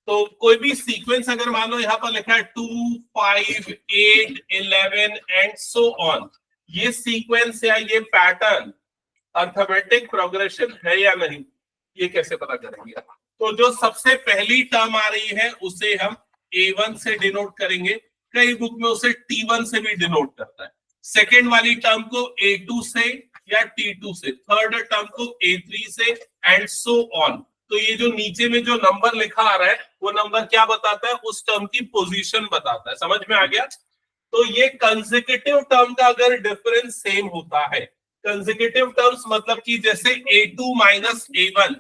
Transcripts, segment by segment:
तो कोई भी सीक्वेंस अगर मान लो यहाँ पर लिखा है 2, 5, 8, 11 एंड सो ऑन, ये सीक्वेंस या ये पैटर्न अर्थमेटिक प्रोग्रेशन है या नहीं, ये कैसे पता करेंगे? तो जो सबसे पहली टर्म आ रही है उसे हम A1 से डिनोट करेंगे, कई बुक में उसे T1 से भी डिनोट करता है, सेकेंड वाली टर्म को A2 से या T2 से, थर्ड टर्म को A3 से एंड सो ऑन। तो ये जो नीचे में जो नंबर लिखा आ रहा है वो नंबर क्या बताता है? उस टर्म की पोजीशन बताता है। समझ में आ गया? तो ये कंसेक्यूटिव टर्म का अगर डिफरेंस सेम होता है, कंसेक्यूटिव टर्म्स मतलब कि जैसे A2 minus A1,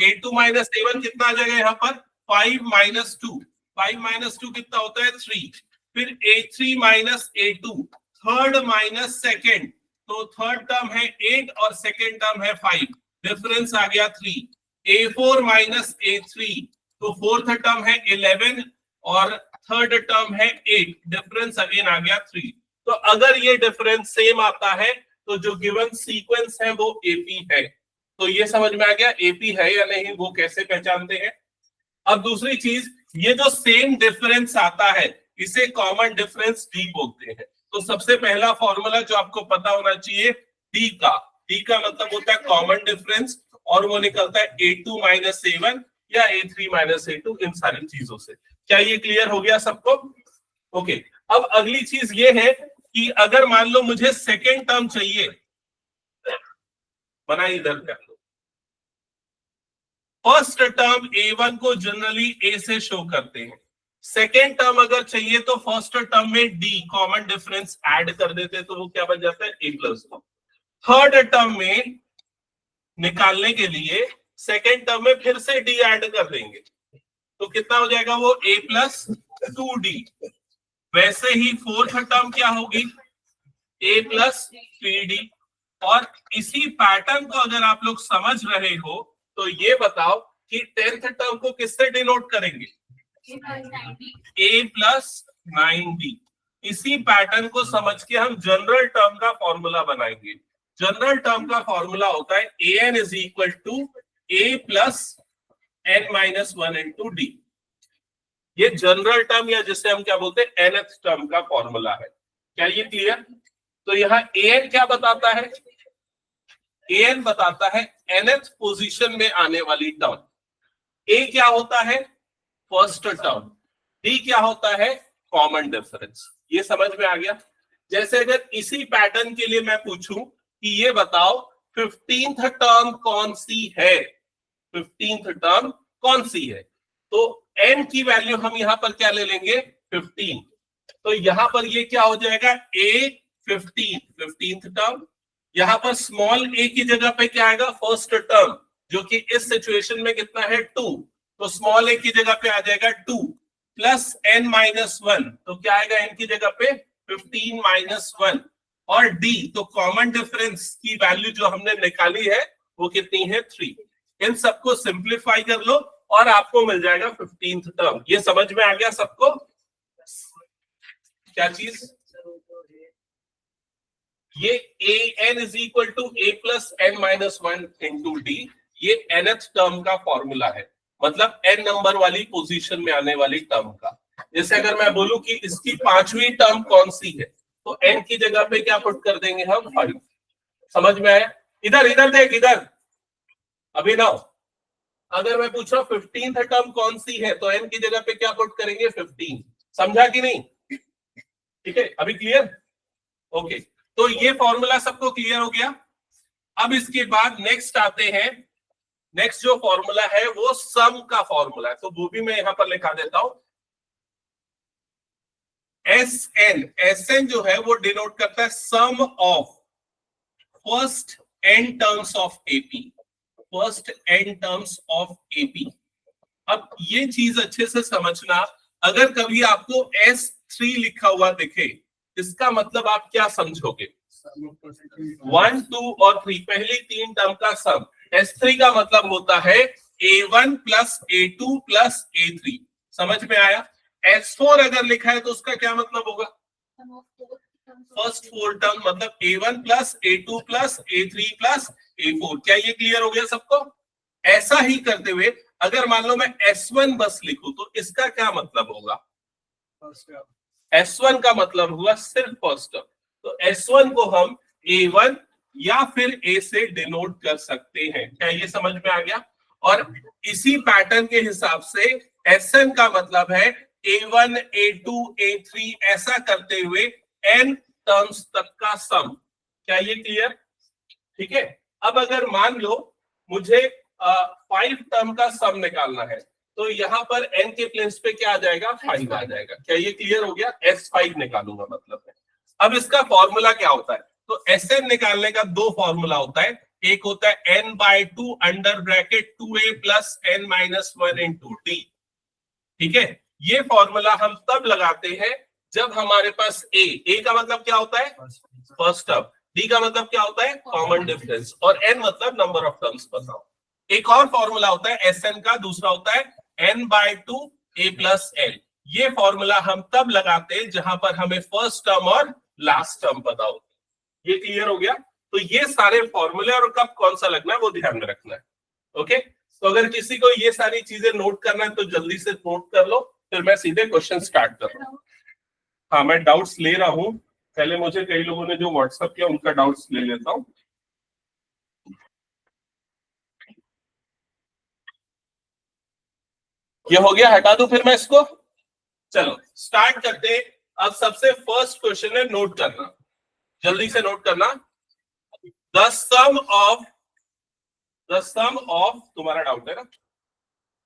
A2 minus A1 कितना आ जाएगा यहाँ पर? 5 माइनस 2, 5 माइनस 2 कितना होता है? 3। फिर A3 minus A2, third minus second, तो थर्ड टर्म है 8 और सेकेंड टर्म है 5, डिफरेंस आ गया 3। A4 माइनस A3, तो फोर्थ टर्म है 11 और थर्ड टर्म है 8, डिफरेंस अगेन आ गया 3। तो अगर ये डिफरेंस सेम आता है तो जो गिवन सीक्वेंस है वो AP है। तो ये समझ में आ गया AP है या नहीं, वो कैसे पहचानते हैं। अब दूसरी चीज, ये जो सेम डिफरेंस आता है इसे कॉमन डिफरेंस D बोलते हैं। तो सबसे पहला फॉर्मूला जो आपको पता होना चाहिए D का मतलब होता है कॉमन डिफरेंस, और वो निकलता है A2 माइनस A1 या A3 माइनस A2, इन सारी चीजों से। क्या ये क्लियर हो गया सबको? ओके। अब अगली चीज ये है कि अगर मान लो मुझे सेकेंड टर्म चाहिए, बना इधर कर लो, फर्स्ट टर्म A1 को जनरली A से शो करते हैं, सेकेंड टर्म अगर चाहिए तो फर्स्ट टर्म में D कॉमन डिफरेंस ऐड कर देते हैं, तो वो क्या बन जाता है? A+2। थर्ड टर्म में निकालने के लिए सेकेंड टर्म में फिर से D ऐड कर देंगे, तो कितना हो जाएगा? वो A+2D। वैसे ही फोर्थ टर्म क्या होगी? A+3D। और इसी पैटर्न को अगर आप लोग समझ रहे हो तो ये बताओ कि 10th टर्म को किससे डिनोट करेंगे? A+9D। इसी पैटर्न को समझ के हम जनरल टर्म का फॉर्मूला बनाएंगे। जनरल टर्म का फॉर्मूला होता है AN is equal to A+n-1 into D। ये जनरल टर्म या जिसे हम क्या बोलते हैं nth टर्म का फॉर्मूला है। क्या ये क्लियर? तो यहाँ AN क्या बताता है? AN बताता है nth पोजीशन में आने वाली टर्म। A क्या होता है? First term. D क्या होता है? Common difference. ये समझ में आ गया? जैसे अगर इसी पैटर्न के लिए मैं पूछूं कि ये बताओ 15th टर्म कौन सी है, 15th टर्म कौन सी है, तो n की वैल्यू हम यहां पर क्या ले लेंगे? 15। तो यहां पर ये क्या हो जाएगा? A15, 15th term. यहां पर स्मॉल a की जगह पे क्या आएगा? फर्स्ट टर्म, जो कि इस सिचुएशन में कितना है? 2। तो स्मॉल a की जगह पे आ जाएगा 2 प्लस n-1, तो क्या आएगा n की जगह पे? 15 माइनस 1। और d, तो कॉमन डिफरेंस की वैल्यू जो हमने निकाली है वो कितनी है? 3। इन सबको सिंप्लीफाई कर लो और आपको मिल जाएगा 15th टर्म। ये समझ में आ गया सबको? क्या चीज? ये AN is equal to A+n-1 into D, ये nth टर्म का फॉर्मूला है, मतलब n नंबर वाली पोजीशन में आने वाली टर्म का। जैसे अगर मैं बोलूं कि इसकी पांचवी टर्म कौन सी है, तो n की जगह पे क्या पुट कर देंगे हम? 5। समझ में आया? इधर इधर देख, इधर अभी ना, अगर मैं पूछ रहा हूं 15th टर्म कौन सी है, तो n की जगह पे क्या पुट करेंगे? 15। समझा कि नहीं? ठीक है, अभी क्लियर? ओके। तो ये फॉर्मूला सबको क्लियर हो गया। अब इसके बाद नेक्स्ट आते हैं, नेक्स्ट जो फॉर्मूला है वो सम का फॉर्मूला है, तो वो भी मैं यहां पर लिखा देता हूं। SN जो है वो डिनोट करता है sum of first n terms of AP, first n terms of AP। अब ये चीज अच्छे से समझना, अगर कभी आपको S3 लिखा हुआ दिखे, इसका मतलब आप क्या समझोगे? 1, 2 और 3, पहली 3 टर्म का सम। S3 का मतलब होता है A1 plus A2 plus A3। समझ में आया? S4 अगर लिखा है तो उसका क्या मतलब होगा? फर्स्ट 4 टर्म, मतलब A1 plus A2 plus A3 plus A4। क्या ये क्लियर हो गया सबको? ऐसा ही करते हुए अगर मान लो मैं S1 बस लिखूं तो इसका क्या मतलब होगा? S1 का मतलब हुआ सिर्फ फर्स्ट टर्म, तो S1 को हम A1 या फिर A से डिनोट कर सकते हैं। क्या ये समझ में आ गया? और इसी पैटर्न के हिसाब से Sn का मतलब है A1 A2 A3 ऐसा करते हुए n टर्म्स तक का सम। क्या ये क्लियर? ठीक है। अब अगर मान लो मुझे 5 टर्म का सम निकालना है, तो यहाँ पर n के प्लेस पे क्या आ जाएगा? 5 आ जाएगा। क्या ये क्लियर हो गया? S5 निकालूंगा मतलब है। अब इसका फॉर्मूला क्या होता है? तो Sn निकालने का दो फॉर्मूला होता है, एक होता है n/2 under bracket 2a plus n minus 1 into D. ठीक है, ये फॉर्मूला हम तब लगाते हैं जब हमारे पास a का मतलब क्या होता है? First term. डी का मतलब क्या होता है? Common difference. और n मतलब नंबर ऑफ टर्म्स बताओ। एक और फॉर्मूला होता है Sn का, दूसरा होता है n/2 a प्लस n। ये फॉर्मूला हम तब लगाते हैं जहां पर हमें फर्स्ट टर्म और लास्ट टर्म पता हो। ये क्लियर हो गया? तो ये सारे फॉर्मूले और कब कौन सा लगना है वो ध्यान में रखना है। ओके, तो अगर किसी को ये सारी चीजें नोट करना है तो जल्दी से नोट कर लो, फिर मैं सीधे क्वेश्चन स्टार्ट कर रहा हूँ। हाँ, मैं डाउट्स ले रहा हूँ। पहले मुझे कई लोगों ने जो व्हाट्सएप किया उनका डाउट्स ले लेता हूँ। ये हो गया, हटा दूं फिर मैं इसको? चलो स्टार्ट करते हैं। अब सबसे फर्स्ट क्वेश्चन है, नोट करना, जल्दी से नोट करना। द सम ऑफ तुम्हारा डाउट है ना,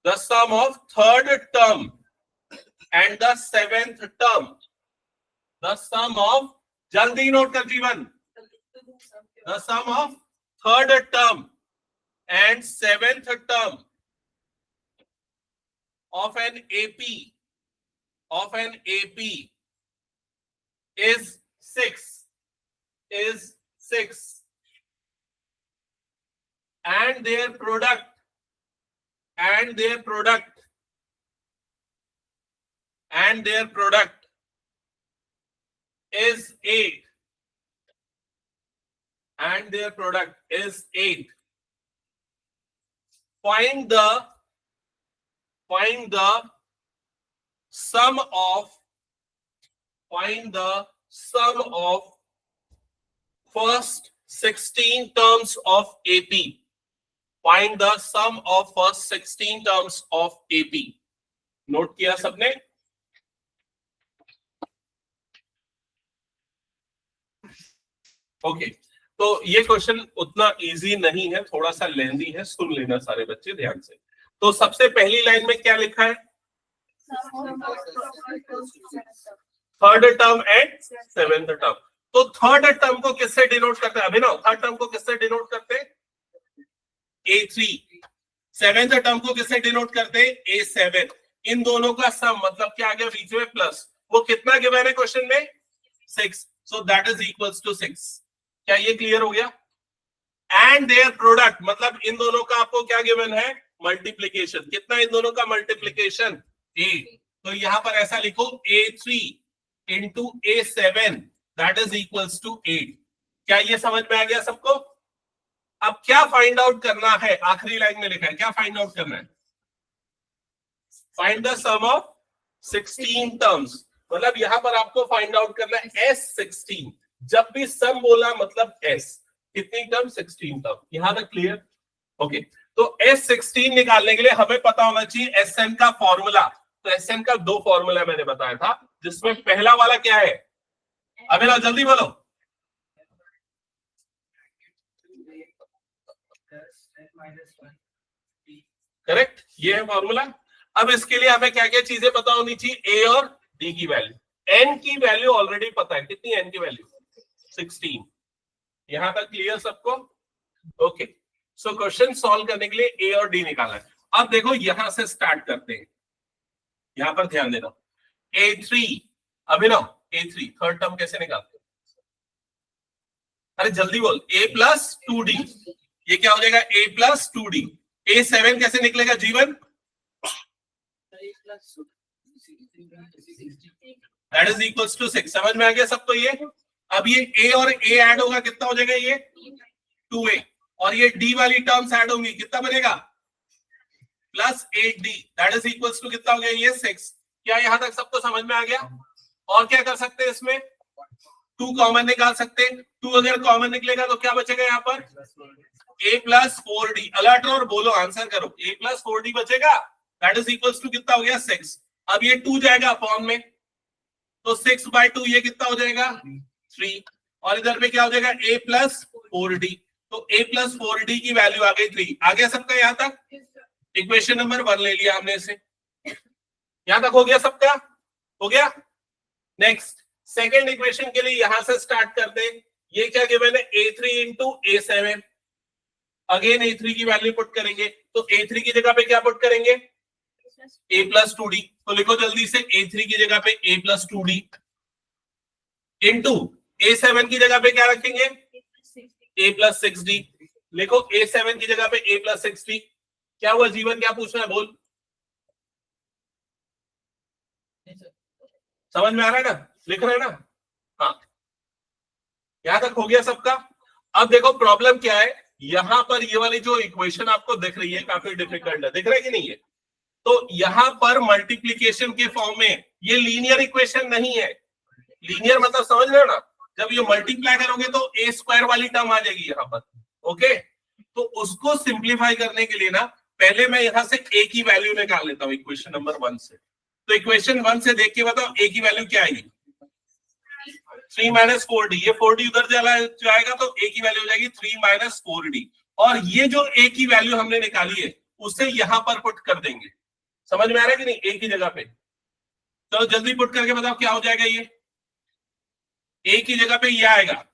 the sum of third term and the seventh term, the sum of, जल्दी नोट कर Jeevan, the sum of third term and seventh term of an AP is 6 and their product is 8 and their product is 8. Find the sum of first 16 terms of AP. Find the sum of first 16 terms of AP. Note किया सबने? Okay, तो ये question उतना easy नहीं है, थोड़ा सा लेंदी है, सुन लेना सारे बच्चे ध्यान से। तो सबसे पहली लाइन में क्या लिखा है? Third term and seventh term. तो थर्ड टर्म को किससे डिनोट करते हैं अभिनव? थर्ड टर्म को किससे डिनोट करते हैं? A3। सेवेंथ टर्म को किससे डिनोट करते हैं? A7। इन दोनों का सम मतलब क्या आ गया बीच में? प्लस। वो कितना गिवन है क्वेश्चन में? 6। So that is equals to 6। क्या ये क्लियर हो गया? एंड देयर प्रोडक्ट मतलब इन दोनों का आपको क्या गिवन है? मल्टीप्लीकेशन। कितना इन दोनों का मल्टीप्लीकेशन? 8। तो यहां पर ऐसा लिखो A3 into A7 that is equals to 8। क्या ये समझ में आ गया सबको? अब क्या फाइंड आउट करना है? आखिरी लाइन में लिखा है, क्या फाइंड आउट करना है? Find the sum of 16 terms. मतलब यहां पर आपको फाइंड आउट करना है S16। जब भी सम बोला मतलब S, कितनी टर्म? 16 टर्म। यहां तक क्लियर? ओके, तो S16 निकालने के लिए हमें पता होना चाहिए Sn का फॉर्मूला। तो Sn का दो फॉर्मूला मैंने बताया था, जिसमें पहला वाला क्या है? अभिनव जल्दी बोलो। करेक्ट, ये है फॉर्मूला। अब इसके लिए हमें क्या क्या चीजें पता होनी चाहिए? A और D की वैल्यू। N की वैल्यू ऑलरेडी पता है, कितनी N की वैल्यू? 16। यहां तक क्लियर सबको? ओके, सो क्वेश्चन सॉल्व करने के लिए A और D निकालना है। अब देखो यहां से स्टार्ट करते हैं, यहां पर ध्यान देना। A3 अभिनव, A3 थर्ड टर्म कैसे निकालते हैं? अरे जल्दी बोल। A प्लस 2D, ये क्या हो जाएगा? A plus 2D। A7 कैसे निकलेगा Jeevan? That is equals to 6। समझ में आ गया सबको ये? अब ये A और A ऐड होगा, कितना हो जाएगा? ये 2A। और ये D वाली टर्म्स ऐड होंगी, कितना बनेगा? Plus 8d that is equals to कितना हो गया ये 6। क्या यहां तक सबको समझ में आ गया? और क्या कर सकते हैं इसमें? 2 कॉमन निकाल सकते हैं। 2 अगर कॉमन निकलेगा तो क्या बचेगा यहाँ पर? a plus 4d। अलर्ट और बोलो, आंसर करो। a प्लस 4d बचेगा दैट इज इक्वल्स टू कितना हो गया 6। अब ये 2 जाएगा अपॉन में, तो 6/2 ये कितना हो जाएगा 3। और इधर पे क्या हो जाएगा a प्लस 4d। तो a प्लस 4d की वैल्यू आ गई 3। आ गया सबका यहां तक? इक्वेशन नंबर 1 ले लिया हमने इसे। यहां तक हो गया सबका? हो गया। नेक्स्ट सेकेंड इक्वेशन के लिए यहां से स्टार्ट करते हैं। ये क्या गिवन है? a3 into a7। Again a3 की वैल्यू पुट करेंगे, तो a3 की जगह पे क्या पुट करेंगे? a plus 2d। तो लिखो जल्दी से, a3 की जगह पे a plus 2d into a7 की जगह पे क्या रखेंगे? a plus 6d। लिखो a7 की जगह पे a प्लस 6d। क्या हुआ जीवन, क्या पूछना है बोल? समझ में आ रहा है ना? लिख रहे हैं ना? हाँ, यहां तक हो गया सबका। अब देखो प्रॉब्लम क्या है, यहां पर ये वाली जो इक्वेशन आपको दिख रही है काफी डिफिकल्ट है, दिख रहा है कि नहीं है? तो यहां पर मल्टीप्लीकेशन के फॉर्म में ये लीनियर इक्वेशन नहीं है। लीनियर मतलब समझ रहे हो ना, जब ये मल्टीप्लाई करोगे तो ए स्क्वायर वाली टर्म आ जाएगी यहां पर। ओके, तो उसको सिंप्लीफाई करने के लिए ना पहले मैं यहां से ए की वैल्यू निकाल लेता हूं इक्वेशन नंबर 1 से। तो इक्वेशन 1 से देख के बताओ ए की वैल्यू क्या आएगी? 3 माइनस 4d। ये 4d उधर जाएगा तो a की वैल्यू हो जाएगी 3 माइनस 4d। और ये जो a की वैल्यू हमने निकाली है उसे यहां पर पुट कर देंगे। समझ में आ रहा है कि नहीं? a की जगह पे चलो जल्दी पुट करके बताओ क्या हो जाएगा। ये a की जगह पे ये आएगा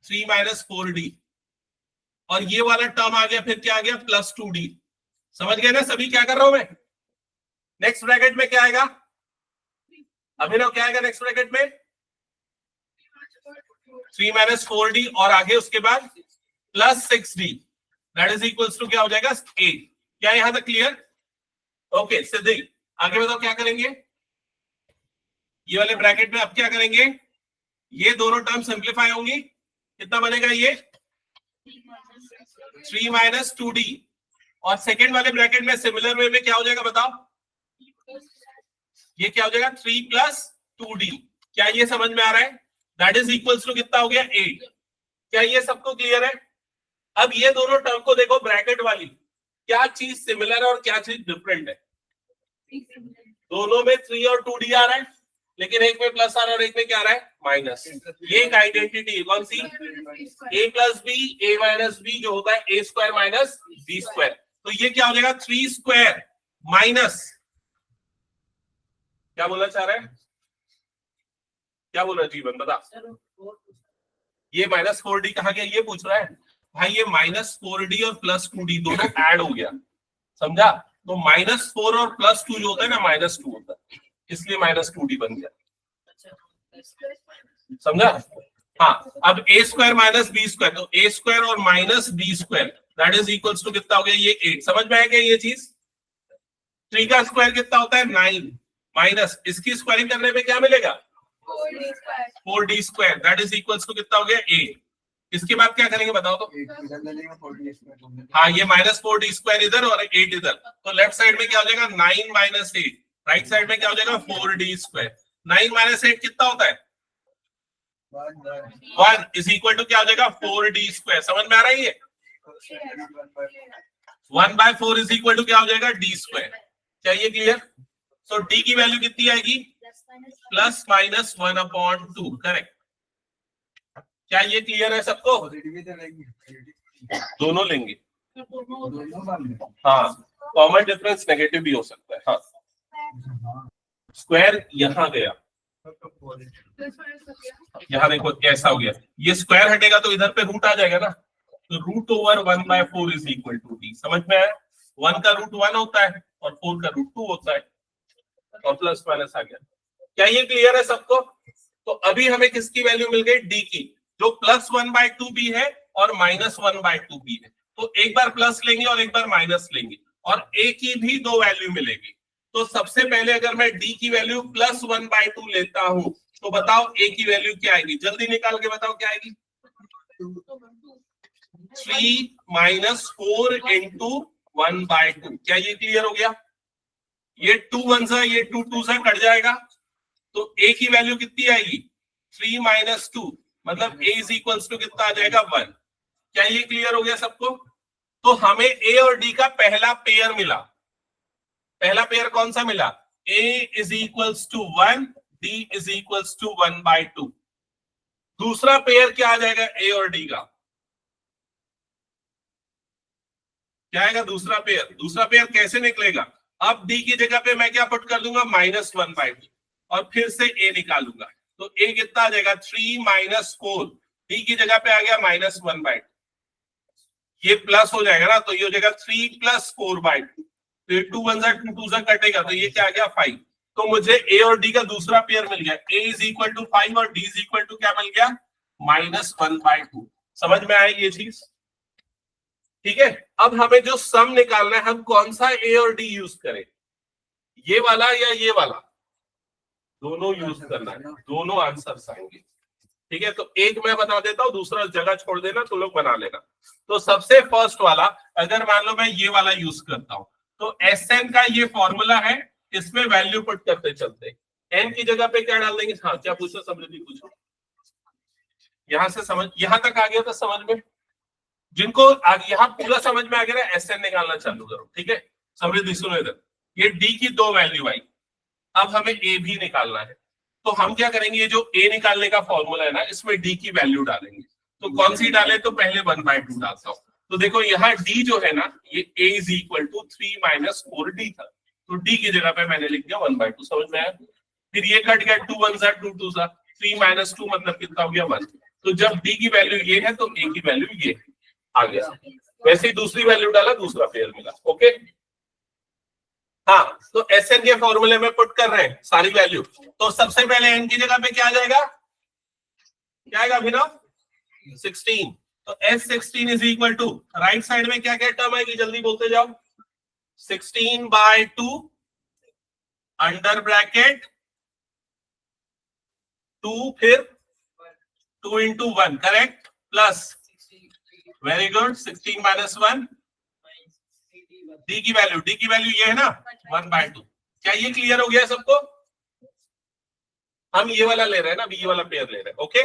3 माइनस 4d, और ये वाला टर्म आ गया, फिर क्या आ गया? Plus 2d। समझ गए ना सभी क्या कर रहा हूं मैं? नेक्स्ट ब्रैकेट में क्या आएगा? अभिनव क्या आएगा नेक्स्ट ब्रैकेट में? 3 माइनस 4d और आगे उसके बाद plus 6d that is equals to क्या हो जाएगा 8। क्या यहां तक क्लियर? ओके सिद्धि, आगे बताओ क्या करेंगे? ये वाले ब्रैकेट में अब क्या करेंगे? ये दोनों टर्म सिंप्लीफाई होंगी। कितना बनेगा ये? 3 माइनस 2d। और सेकेंड वाले ब्रैकेट में सिमिलर वे में क्या हो जाएगा बताओ? ये क्या हो जाएगा? 3 प्लस 2d। क्या ये समझ में आ रहा है? दैट इज इक्वल्स टू कितना हो गया 8। क्या ये सबको क्लियर है? अब ये दोनों टर्म को देखो, ब्रैकेट वाली क्या चीज सिमिलर है और क्या चीज डिफरेंट है? दोनों में 3 और 2d आ रहा है, लेकिन एक में प्लस आ रहा है और एक में क्या आ रहा है? माइनस। ये एक आइडेंटिटी कौन सी? a plus B a minus B जो होता है a square minus B square. तो ये क्या हो जाएगा? 3 स्क्वायर माइनस, क्या बोलना चाह रहा है? क्या बोल रहा है जीवन बता? ये माइनस 4d कहाँ गया ये पूछ रहा है भाई। ये माइनस 4d और प्लस 2d दोनों ऐड हो गया, समझा? तो माइनस 4 और प्लस 2 जो होता है ना माइनस 2 होता है, इसलिए माइनस 2d बन गया। समझा? हाँ, अब a square minus B square, तो a स्क्वायर और minus B square that is equals to कितना हो गया? ये 8। समझ में आया क्या ये चीज? 3 का स्क्वायर कितना होता है? 9 माइनस इसकी स्क्वायरिंग करने पे क्या मिलेगा? 4d square that is equals to कितना हो गया? 8। इसके बाद क्या करेंगे बताओ तो? हाँ, ये माइनस 4d स्क्वायर इधर और 8 इधर, तो लेफ्ट साइड में क्या हो जाएगा? 9 माइनस 8। राइट साइड में क्या हो जाएगा? 4d square. 9 माइनस 8 कितना होता है? 1 इज इक्वल टू क्या हो जाएगा? 4d square. समझ में आ रहा है ये? 1/4 इज इक्वल टू क्या हो जाएगा? d square. क्या ये क्लियर? तो d की वैल्यू कितनी आएगी? Plus minus 1/2। करेक्ट। क्या ये क्लियर है सबको? दोनों लेंगे। हाँ, कॉमन डिफरेंस नेगेटिव भी हो सकता है। हाँ, स्क्वायर यहाँ गया, यहाँ देखो कैसा हो गया। ये स्क्वायर हटेगा तो इधर पे रूट आ जाएगा ना, तो root over 1/4 is equal to d। समझ में आया? 1 का रूट 1 होता है और 4 का रूट 2 होता है, और प्लस माइनस आ गया। क्या ये क्लियर है सबको? तो अभी हमें किसकी वैल्यू मिल गई? d की, जो प्लस 1/2 भी है और माइनस 1/2 भी है। तो एक बार प्लस लेंगे और एक बार माइनस लेंगे, और a की भी 2 वैल्यू मिलेगी। तो सबसे पहले अगर मैं d की वैल्यू प्लस 1/2 लेता हूं तो बताओ a की वैल्यू क्या आएगी? जल्दी निकाल के बताओ क्या आएगी? 3 माइनस 4 इंटू 1/2। क्या ये क्लियर हो गया? ये 2 1 सा, ये 2 2 सा कट जाएगा, तो a की वैल्यू कितनी आएगी? 3 - 2, मतलब a इज इक्वल्स टू कितना आ जाएगा? 1। क्या ये क्लियर हो गया सबको? तो हमें a और d का पहला पेयर मिला। पहला पेयर कौन सा मिला? a is equals to 1, d is equals to 1/2। दूसरा पेयर क्या आ जाएगा a और d का? क्या आएगा दूसरा पेयर? दूसरा पेयर कैसे निकलेगा? अब d की जगह पे मैं क्या पुट कर दूंगा? -1/2, और फिर से a निकालूंगा, तो a कितना आ जाएगा? 3 - 4। d की जगह पे आ गया -1/2, ये प्लस हो जाएगा ना, तो ये हो जाएगा 3 + 4/2। तो ये 2 1 सा 2 2 सा कटेगा, तो ये क्या आ गया? 5। तो मुझे a और d का दूसरा पेयर मिल गया। a इज इक्वल टू 5 और d इज इक्वल टू क्या मिल गया? -1/2। समझ में आई ये चीज? ठीक है। अब हमें जो सम निकालना है, हम कौन सा a और d यूज करें? ये वाला या ये वाला? दोनों यूज करना है, दोनों आंसर आएंगे। ठीक है, तो एक मैं बता देता हूं, दूसरा जगह छोड़ देना, तो लोग बना लेना। तो सबसे फर्स्ट वाला, अगर मान लो मैं ये वाला यूज करता हूं, तो Sn का ये फॉर्मूला है, इसमें वैल्यू पुट करते चलते। n की जगह पे क्या डाल देंगे? हाँ, क्या पूछो समृद्धि? पूछो। यहां से समझ, यहां तक आ गया था समझ में? जिनको यहां पूरा समझ में आ गया ना, Sn निकालना चालू करो। ठीक है, समृद्धि सुनो इधर, ये d की 2 वैल्यू आई, अब हमें a भी निकालना है। तो हम क्या करेंगे? ये जो a निकालने का फॉर्मूला है ना, इसमें d की वैल्यू डालेंगे। तो कौन सी डाले? तो पहले 1/2 डालता हूं। तो देखो यहाँ d जो है ना, ये a is equal to 3 - 4d था, तो d की जगह पे मैंने लिख दिया 1/2। समझ में आया? फिर ये कट गया, 2 1 सा 2 2 सा, 3 - 2 मतलब कितना हो गया? 1। तो जब d की वैल्यू ये है, तो a की वैल्यू ये आ गया। वैसे ही दूसरी वैल्यू डाला, दूसरा पेयर मिला। ओके, हाँ, तो Sn के फॉर्मूले में पुट कर रहे हैं सारी वैल्यू। तो सबसे पहले n की जगह पे क्या आ जाएगा? क्या आएगा अभिनव? 16। तो S16 is equal to, right side में क्या क्या टर्म आएगी? जल्दी बोलते जाओ। 16/2 अंडर ब्रैकेट 2, फिर 2 × 1, correct, plus, very good, 16 - 1, d की वैल्यू ये है ना, 1/2। क्या ये क्लियर हो गया सबको? हम ये वाला ले रहे हैं ना, अभी ये वाला पेयर ले रहे हैं। ओके,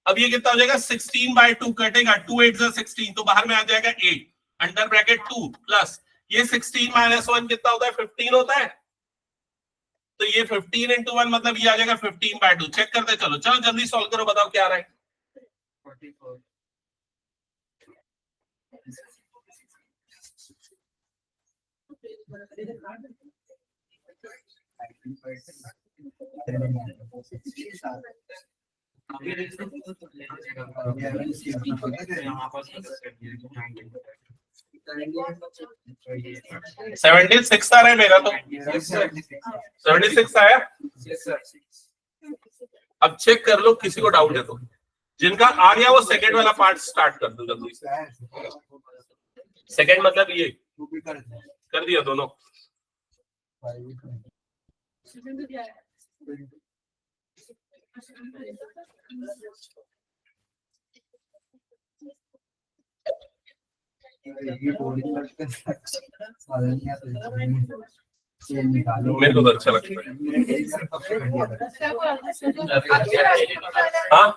अब ये कितना हो जाएगा? 16/2 कटेगा, 2 8 सा 16, तो बाहर में आ जाएगा 8 अंडर ब्रैकेट 2 प्लस ये 16 - 1 कितना होता है? 15 होता है। तो ये 15 × 1 मतलब ये आ जाएगा 15/2। चेक करते चलो, चलो जल्दी सॉल्व करो, बताओ क्या आ रहा है? 76 आ रहा है मेरा, तो 76 आया। अब चेक कर लो, किसी को डाउट है तो। जिनका आ गया वो सेकंड वाला पार्ट स्टार्ट कर दो जल्दी से। सेकंड मतलब ये कर दिया दोनों। मेरे को तो अच्छा लगता है। हाँ,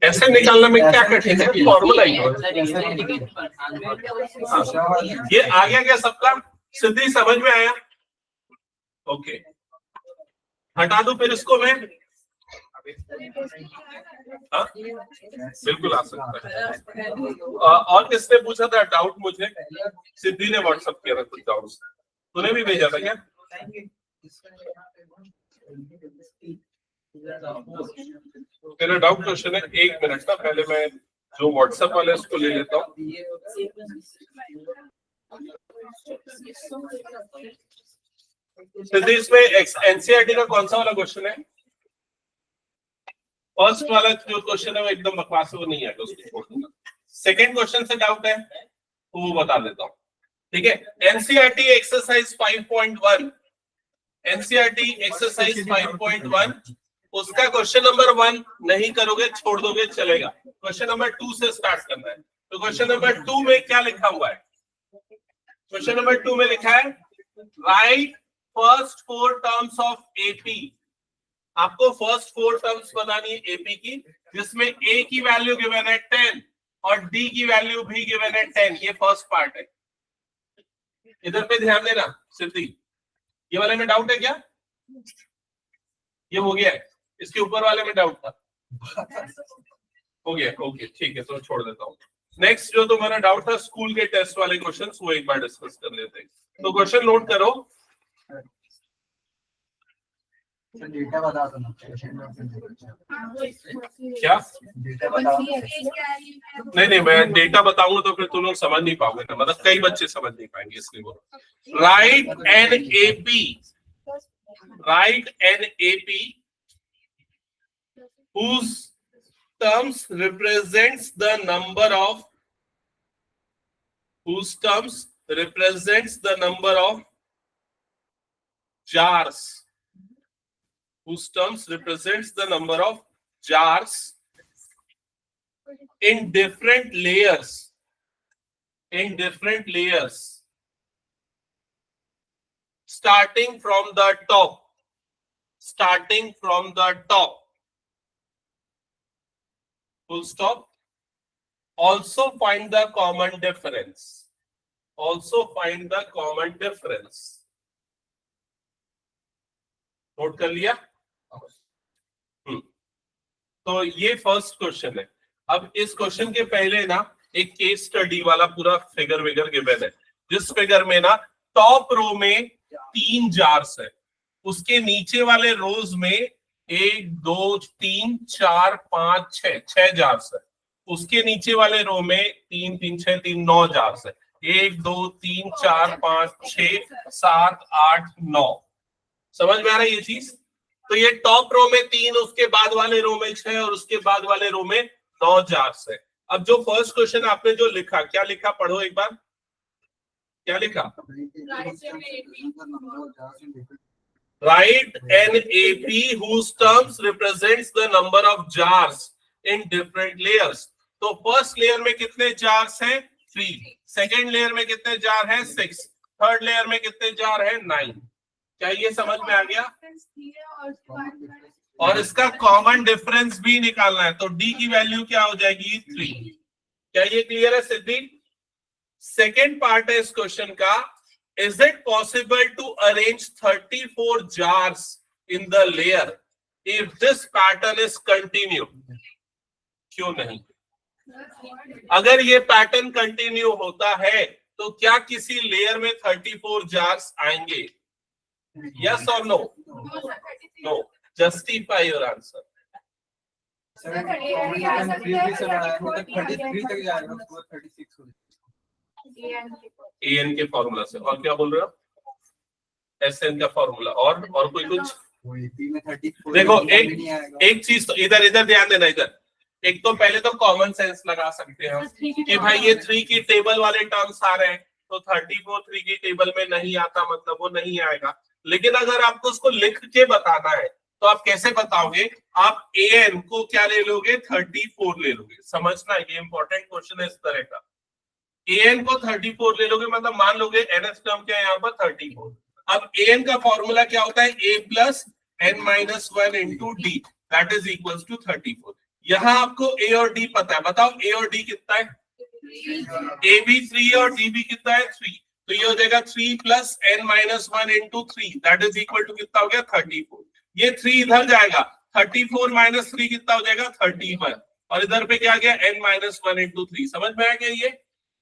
ऐसे निकालने में क्या कठिन है? फॉर्मूला ही है। ये आ गया क्या सबका? सिद्धि समझ में आया? ओके, हटा दूं फिर इसको मैं? हाँ, बिल्कुल आ सकता है। और किसने पूछा था डाउट? मुझे सिद्धि ने व्हाट्सएप किया था कुछ डाउट, तूने भी भेजा था क्या? तेरा डाउट क्वेश्चन है, 1 मिनट का, पहले मैं जो व्हाट्सएप वाले उसको ले लेता हूँ। सिद्धि, इसमें एनसीईआरटी का कौन सा वाला क्वेश्चन है? फर्स्ट वाला जो क्वेश्चन है वो एकदम बकवास है, वो नहीं है, तो उसको छोड़ दूंगा। सेकंड क्वेश्चन से डाउट है तो वो बता देता हूँ। ठीक है, एनसीईआरटी एक्सरसाइज 5.1, एनसीईआरटी एक्सरसाइज 5.1, उसका क्वेश्चन नंबर 1 नहीं करोगे, छोड़ दोगे, चलेगा। क्वेश्चन नंबर 2 से स्टार्ट करना है। तो क्वेश्चन नंबर 2 में क्या लिखा हुआ है? क्वेश्चन नंबर 2 में लिखा है right first 4 terms of AP. आपको फर्स्ट 4 टर्म्स बतानी है एपी की, जिसमें ए की वैल्यू गिवन है 10 और डी की वैल्यू भी गिवन है 10। ये फर्स्ट पार्ट है। इधर पे ध्यान देना सिद्धि, ये वाले में डाउट है क्या? ये हो गया है, इसके ऊपर वाले में डाउट था। हो गया, ओके ठीक है, तो छोड़ देता हूँ। नेक्स्ट जो तुम्हारा डाउट था स्कूल के टेस्ट वाले क्वेश्चंस, वो एक बार डिस्कस कर लेते हैं। तो क्वेश्चन नोट करो। डेटा बता दो ना। क्या? नहीं, मैं डेटा बताऊंगा तो फिर तुम लोग समझ नहीं पाओगे ना, मतलब कई बच्चे समझ नहीं पाएंगे, इसलिए बोलो। Right an AP whose terms represents the number of jars, whose terms represents the number of jars in different layers starting from the top, full stop. Also find the common difference. Note कर लिया? तो ये first question है। अब इस question के पहले ना एक केस स्टडी वाला पूरा फिगर गिवन है, जिस फिगर में ना टॉप रो में 3 जार्स है, उसके नीचे वाले रोज में 1 2 3 4 5 6 जार्स है, उसके नीचे वाले रो में 3 3 6 3 9 जार्स है। 1 2 3 4 5 6 7 8 9। समझ में आ रहा है ये चीज? तो ये टॉप रो में 3, उसके बाद वाले रो में 6 और उसके बाद वाले रो में 9 जार्स है। अब जो फर्स्ट क्वेश्चन आपने जो लिखा, क्या लिखा पढ़ो एक बार, क्या लिखा? Write an AP whose terms represents the number of jars in different layers. तो फर्स्ट लेयर में कितने जार्स हैं? 3। सेकेंड लेयर में कितने जार हैं? 6। थर्ड लेयर में कितने जार हैं? 9। क्या ये समझ में आ गया? और इसका कॉमन डिफरेंस भी निकालना है, तो डी की वैल्यू क्या हो जाएगी? 3। क्या ये क्लियर है सिद्धि? सेकेंड पार्ट है इस क्वेश्चन का, is it possible to arrange 34 jars in the layer if this pattern is continued? क्यों नहीं? अगर ये पैटर्न कंटिन्यू होता है तो क्या किसी लेयर में 34 जार्स आएंगे? Yes or no? No. Justify your answer. AN के फॉर्मूला से। और क्या बोल रहे हो? SN का फॉर्मूला। और कोई कुछ? देखो एक चीज तो इधर ध्यान देना। इधर एक तो पहले तो कॉमन सेंस लगा सकते हैं कि भाई ये 3 की टेबल वाले टर्म्स आ रहे हैं, तो 34 3 की टेबल में नहीं आता, मतलब वो नहीं आएगा। लेकिन अगर आपको उसको लिख के बताना है तो आप कैसे बताओगे? आप AN को क्या ले लोगे? 34 ले लोगे। समझना, ये इंपॉर्टेंट क्वेश्चन है इस तरह का। AN को 34 ले लोगे, मतलब मान लोगे nth टर्म क्या है यहाँ पर? 34। अब AN का फॉर्मूला क्या होता है? A plus n-1 into D, that is equal to 34। यहाँ आपको A और D पता है, बताओ A और D कितना है? A भी 3 और D भी कितना है? 3। तो ये हो जाएगा 3 plus n-1 into 3, that is equal to कितना हो गया? 34। ये 3 इधर जाएगा, 34 माइनस 3 कितना हो जाएगा? 31। और इधर पे क्या गया? n-1 into 3। समझ में आया क्या ये?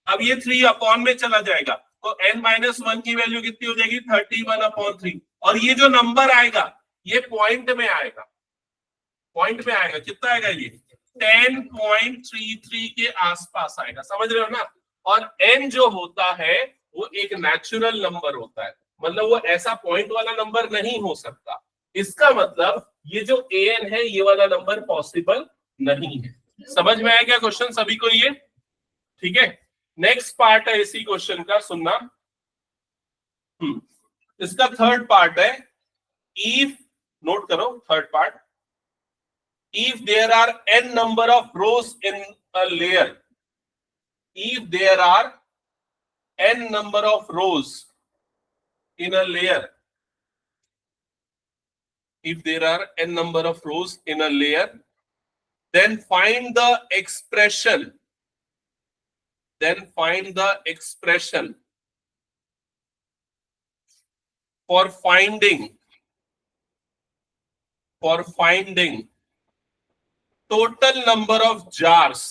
अब ये 3 अपॉन में चला जाएगा, तो n-1 की वैल्यू कितनी हो जाएगी? 31/3। और ये जो नंबर आएगा ये पॉइंट में आएगा, कितना आएगा? ये 10.33 के आसपास आएगा। समझ रहे हो ना? और n जो होता है वो एक नेचुरल नंबर होता है, मतलब वो ऐसा पॉइंट वाला नंबर नहीं हो सकता। इसका मतलब ये जो an है ये वाला नंबर पॉसिबल नहीं है। समझ में आया क्या क्वेश्चन सभी को ये? ठीक है। नेक्स्ट पार्ट है इसी क्वेश्चन का, सुनना। इसका थर्ड पार्ट है, इफ, नोट करो third part, if there are n number of rows in a layer, if there are n number of rows in a layer, if there are n number of rows in a layer, then find the expression, for finding total number of jars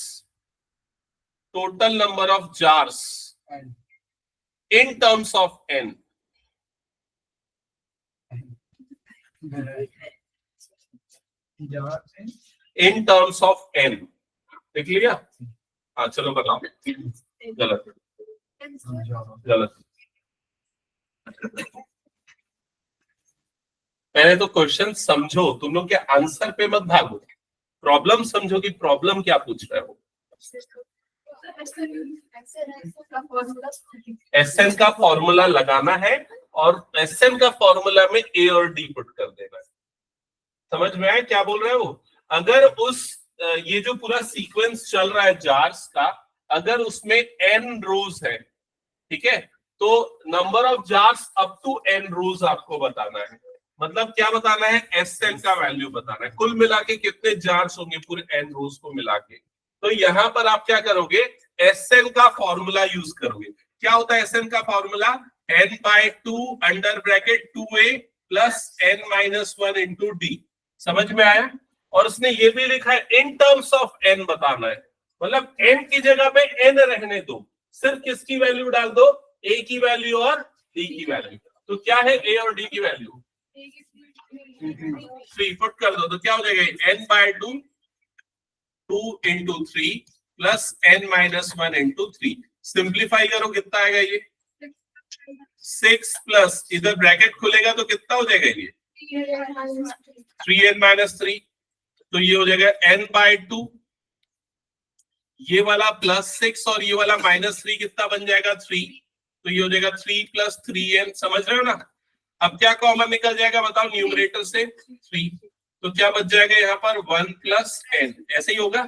And in terms of n. In terms of n. देख लिया? हाँ चलो बताओ. गलत. पहले तो question समझो. तुम लोग के आंसर पे मत भागो. प्रॉब्लम समझो कि प्रॉब्लम क्या पूछ रहे हो. एसएन का फॉर्मूला लगाना है और एसएन का फॉर्मूला में ए और डी पुट कर देना है. समझ में आया क्या बोल रहे हो? अगर उस ये जो पूरा सीक्वेंस चल रहा है जार्स का, अगर उसमें n रोज है, ठीक है, तो number of jars up to n rows आपको बताना है. मतलब क्या बताना है? एसएन का वैल्यू बताना है. कुल मिला के कितने जार्स होंगे पूरे n रोज को मिला के. तो यहां पर आप क्या करोगे? एसएन का फॉर्मूला यूज करोगे. क्या होता है एसएन का formula? n/2 under bracket 2a plus n-1 into D. समझ में आया? और उसने ये भी लिखा है इन टर्म्स ऑफ n बताना है. मतलब n की जगह पे n रहने दो, सिर्फ किसकी वैल्यू डाल दो? a की वैल्यू और d की वैल्यू. तो क्या है a और d की वैल्यू? 3 पुट कर दो. तो क्या हो जाएगा? n/2 2 into 3 plus n-1 into 3. Simplify करो कितना आएगा ये? 6 प्लस इधर ब्रैकेट खुलेगा तो कितना हो जाएगा ये? 3n-3. तो ये हो जाएगा n/2, ये वाला +6 और ये वाला -3 कितना बन जाएगा? 3. तो ये हो जाएगा 3 + 3n. समझ रहे हो ना? अब क्या कॉमन निकल जाएगा बताओ न्यूमरेटर से? 3. तो क्या बच जाएगा यहाँ पर? 1 + n. ऐसे ही होगा.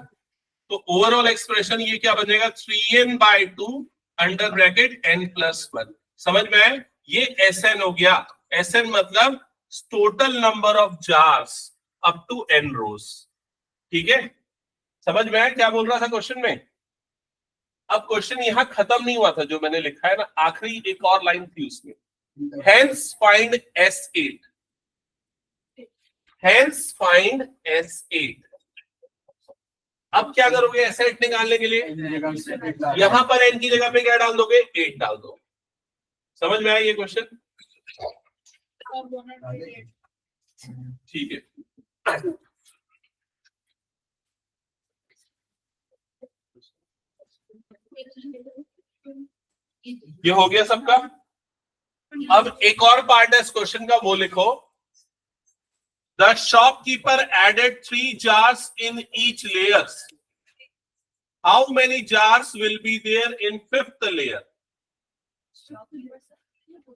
तो ओवरऑल एक्सप्रेशन ये क्या बन जाएगा? 3n/2 under bracket n + 1. समझ में आए? ये Sn हो गया. Sn मतलब total number of jars up to n rows. ठीक है? समझ में आया क्या बोल रहा था क्वेश्चन में? अब क्वेश्चन यहां खत्म नहीं हुआ था. जो मैंने लिखा है ना, आखिरी एक और लाइन थी उसमें. Hence find S8. अब क्या करोगे S8 निकालने के लिए? यहां पर n की जगह पे क्या डाल दोगे? 8 डाल दो. समझ में आया ये क्वेश्चन? ठीक है. ये हो गया सबका. अब एक और पार्ट है इस क्वेश्चन का, वो लिखो. The shopkeeper added 3 jars in each layers. How many jars will be there in 5th layer?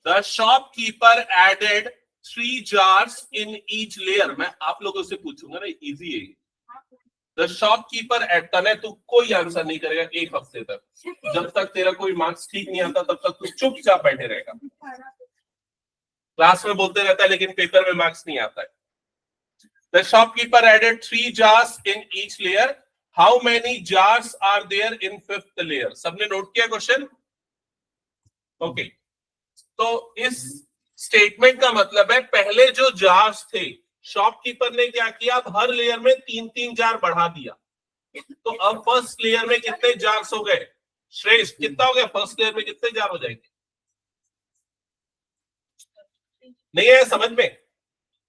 The shopkeeper added 3 jars in each layer. मैं आप लोगों से पूछूंगा ना, इजी है. द शॉपकीपर एड करना है. तू कोई आंसर नहीं करेगा एक हफ्ते तक. जब तक तेरा कोई मार्क्स ठीक नहीं आता तब तक तू चुपचाप बैठे रहेगा. क्लास में बोलते रहता है लेकिन पेपर में मार्क्स नहीं आता है. The shopkeeper added 3 jars in each layer. How many jars are there in 5th layer? सबने नोट किया क्वेश्चन? ओके. तो इस स्टेटमेंट का मतलब है पहले जो जार्स थे, शॉपकीपर ने क्या किया? अब हर लेयर में 3-3 जार बढ़ा दिया. तो अब फर्स्ट लेयर में कितने जार्स हो गए? श्रेष्ठ कितना हो गया? फर्स्ट लेयर में कितने जार हो जाएंगे? नहीं है समझ में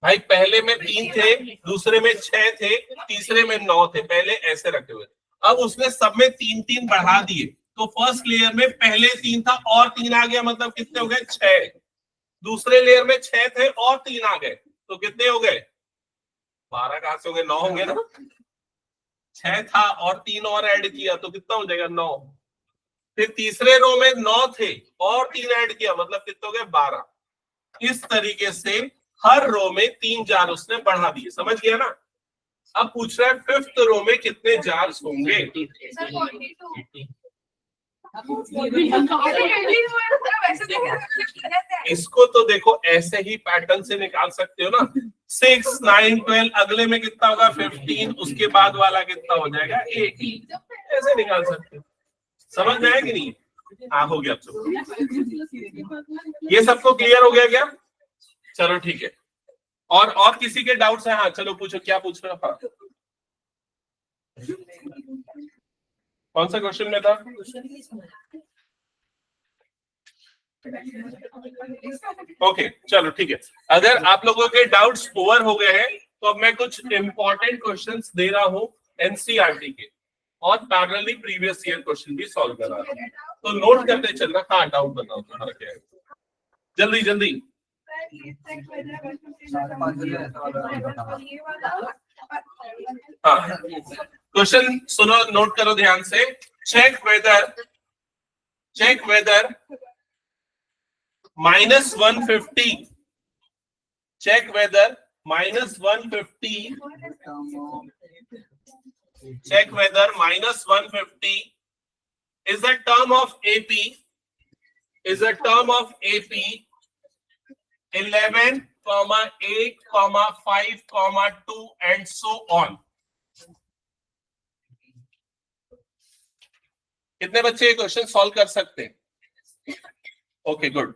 भाई? पहले में 3 थे, दूसरे में 6 थे, तीसरे में 9 थे. पहले ऐसे रखे हुए. अब उसने सब में 3-3 बढ़ा दिए. तो फर्स्ट लेयर में पहले 3 था और 3 आ गया, मतलब कितने हो गए? 6. दूसरे लेयर में 6 थे और 3 आ गए, तो कितने हो गए? 12. कहां से हो गए? 9 होंगे ना. 6 था और 3 और ऐड किया तो कितना हो जाएगा? 9. फिर तीसरे रो में 9 थे और 3 ऐड किया, मतलब कितने हो गए? 12. इस तरीके से हर रो में 3 जार उसने बढ़ा दिए. समझ गया ना? अब पूछ रहा है 5th रो में कितने जार्स होंगे? इसको तो देखो ऐसे ही पैटर्न से निकाल सकते हो ना। 6, 9, 12, अगले में कितना होगा 15, उसके बाद वाला कितना हो जाएगा 18, ऐसे निकाल सकते हो। समझ में आया कि नहीं? हाँ हो गया। ये सबको क्लियर हो गया क्या? चलो ठीक है। और किसी के डाउट्स हैं? हाँ चलो पूछो, क्या पूछ रहे हो? हाँ कौन सा क्वेश्चन में था? ओके चलो ठीक है। अगर आप लोगों के डाउट्स ओवर हो गए हैं तो अब मैं कुछ इंपॉर्टेंट क्वेश्चंस दे रहा हूं एनसीईआरटी के, और पैरेलली प्रीवियस ईयर क्वेश्चन भी सॉल्व करा रहा हूं, तो नोट करते चलना। हाँ डाउट बताओ तुम्हारा क्या है, जल्दी जल्दी। हाँ क्वेश्चन सुनो, नोट करो ध्यान से। Check whether -150, check whether -150 is a term of AP 11, 8, 5, 2 and so on. कितने बच्चे ये क्वेश्चन सॉल्व कर सकते हैं? ओके गुड,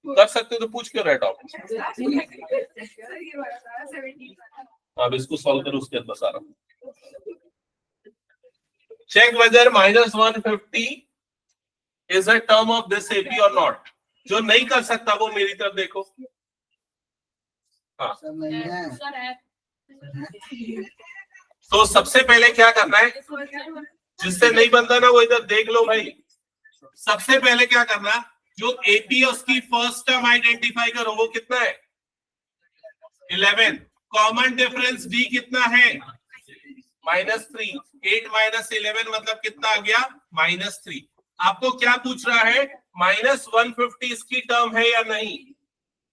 कर सकते तो पूछ क्यों रहे टॉप? अब इसको सॉल्व करो, उसके बाद बता रहा हूं। Check whether -150 is a term of this AP और नॉट। जो नहीं कर सकता वो मेरी तरफ देखो। हाँ तो सबसे पहले क्या करना है, जिससे नहीं बनता ना वो इधर देख लो भाई। सबसे पहले क्या करना, जो एपी है उसकी फर्स्ट टर्म आइडेंटिफाई करो, वो कितना है 11। कॉमन डिफरेंस डी कितना है -3। 8 - 11 मतलब कितना आ गया -3। आपको क्या पूछ रहा है, -150 इसकी टर्म है या नहीं,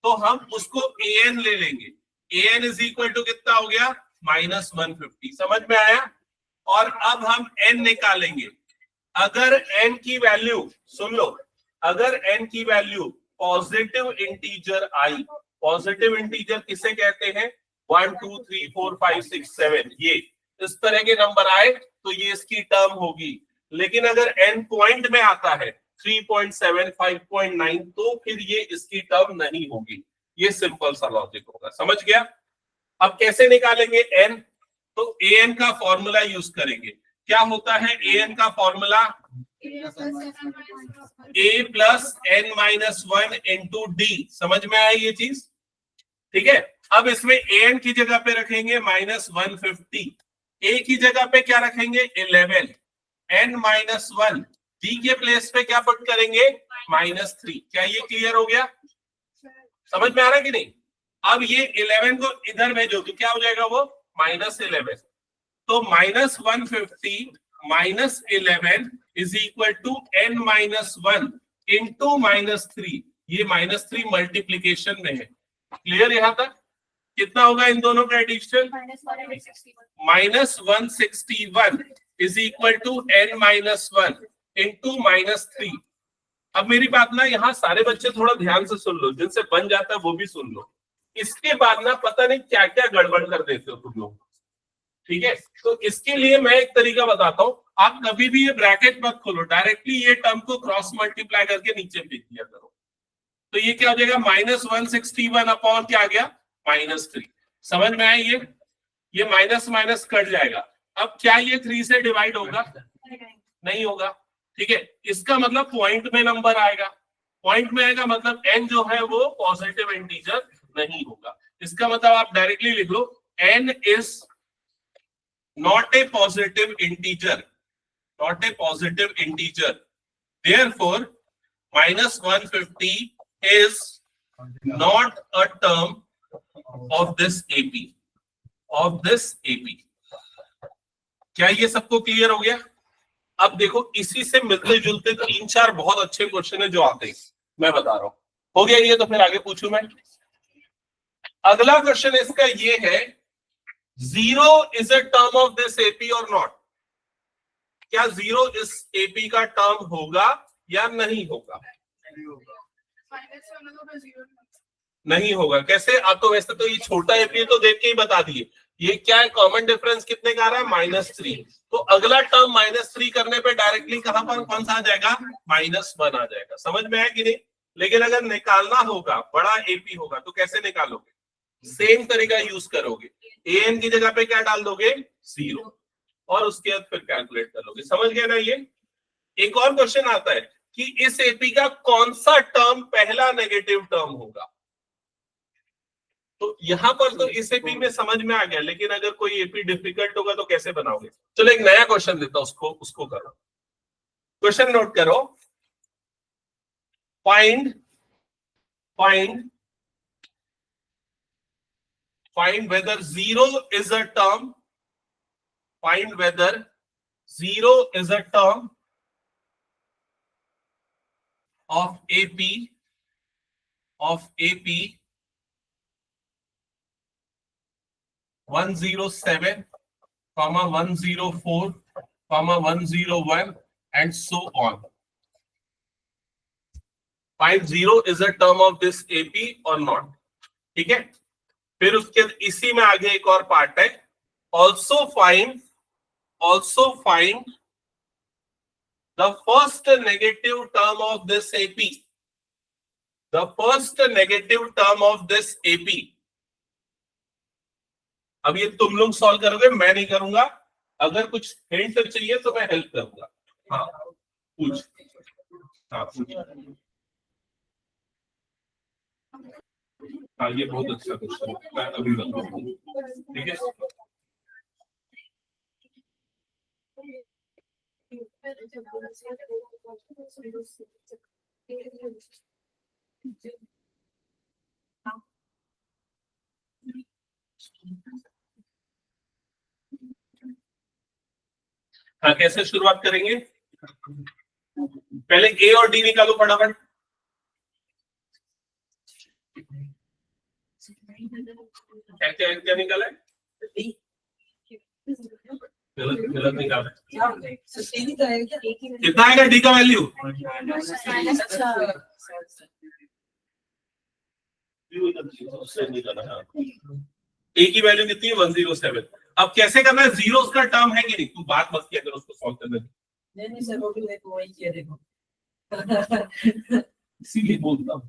तो हम उसको an ले लेंगे। an इज इक्वल टू कितना हो गया -150। समझ में आया? और अब हम n निकालेंगे। अगर n की वैल्यू, सुन लो, अगर n की वैल्यू पॉजिटिव इंटीजर आई, पॉजिटिव इंटीजर किसे कहते हैं 1 2 3 4 5 6 7, ये इस तरह के नंबर आए तो ये इसकी टर्म होगी। लेकिन अगर n पॉइंट में आता है 3.7 5.9 तो फिर ये इसकी टर्म नहीं होगी। ये सिंपल सा लॉजिक होगा, समझ गया? अब कैसे निकालेंगे n? तो an का फॉर्मूला यूज करेंगे। क्या होता है an का formula? a plus n-1 into D. समझ में आया ये चीज? ठीक है। अब इसमें an की जगह पे रखेंगे -150, a की जगह पे क्या रखेंगे 11, n-1, d के प्लेस पे क्या पुट करेंगे -3। क्या ये क्लियर हो गया? समझ में आ रहा है कि नहीं? अब ये 11 को इधर भेजो तो क्या हो जाएगा वो -11। तो -150 -11 is equal to n-1 into -3। ये -3 मल्टीप्लीकेशन में है। क्लियर यहां तक? कितना होगा इन दोनों का addition? -161 is equal to n-1 into -3। अब मेरी बात ना यहाँ सारे बच्चे थोड़ा ध्यान से सुन लो, जिनसे बन जाता है वो भी सुन लो। इसके बाद ना पता नहीं क्या क्या गड़बड़ कर देते हो तुम लोग, ठीक है? तो इसके लिए मैं एक तरीका बताता हूँ। आप कभी भी ये ब्रैकेट मत खोलो, डायरेक्टली ये टर्म को क्रॉस मल्टीप्लाई करके नीचे भेज दिया करो। तो ये क्या हो जाएगा -161 अपॉन क्या आ गया -3। समझ में आया? ये माइनस माइनस कट जाएगा। अब क्या ये 3 से डिवाइड होगा? नहीं होगा। ठीक है, इसका मतलब पॉइंट में नंबर आएगा। पॉइंट में आएगा मतलब n जो है वो पॉजिटिव इंटीजर नहीं होगा। इसका मतलब आप डायरेक्टली लिख लो n is not a positive integer, not a positive integer, therefore -150 is not a term of this AP, of this AP। क्या ये सबको क्लियर हो गया? अब देखो इसी से मिलते जुलते 3-4 बहुत अच्छे क्वेश्चन है जो आते हैं, मैं बता रहा हूं। हो गया ये, तो फिर आगे पूछूं मैं। अगला क्वेश्चन इसका ये है, 0 is a term of this AP or not? क्या 0 इस एपी का टर्म होगा या नहीं होगा? नहीं होगा। कैसे? आप तो वैसे तो ये छोटा एपी तो देख के ही बता दिए। ये क्या है? कॉमन डिफरेंस कितने का आ रहा है? -3। तो अगला टर्म -3 करने पे डायरेक्टली कहां पर कौन सा आ जाएगा? -1 आ जाएगा। समझ में आया कि नहीं? लेकिन अगर निकालना होगा, बड़ा एपी होगा, तो कैसे निकालोगे? सेम तरीका यूज करोगे। an की जगह पे क्या डाल दोगे? 0, और उसके बाद फिर कैलकुलेट कर लोगे। समझ गए ना? ये एक और क्वेश्चन आता है कि इस एपी का कौन सा टर्म पहला नेगेटिव टर्म होगा। तो यहां पर तो इस एपी में समझ में आ गया, लेकिन अगर कोई एपी डिफिकल्ट होगा तो कैसे बनाओगे? चलो एक नया क्वेश्चन देता हूं, उसको करो। क्वेश्चन नोट करो। Find whether 0 is a term. Find whether 0 is a term of AP 107, 104, 101 and so on. Find 0 is a term of this AP or not. ठीक है? फिर उसके इसी में आगे एक और पार्ट है, also find the first negative term of this AP. The first negative term of this AP. अब ये तुम लोग सॉल्व करोगे, मैं नहीं करूंगा। अगर कुछ हिंट चाहिए तो मैं हेल्प करूंगा। हाँ पूछ। हाँ ये बहुत अच्छा क्वेश्चन है, मैं अभी बताऊंगा। ठीक है? हाँ कैसे शुरुआत करेंगे? पहले ए और डी निकालो फटाफट। क्या निकाला है? गलत निकाला। कितना आएगा डी का वैल्यू? ए की वैल्यू कितनी है? 107। अब कैसे करना है? 0 का टर्म है कि नहीं? तू बात मत किया, अगर उसको सॉल्व करने नहीं सर, वो भी देखो, वही किया देखो। इसीलिए बोलता हूँ।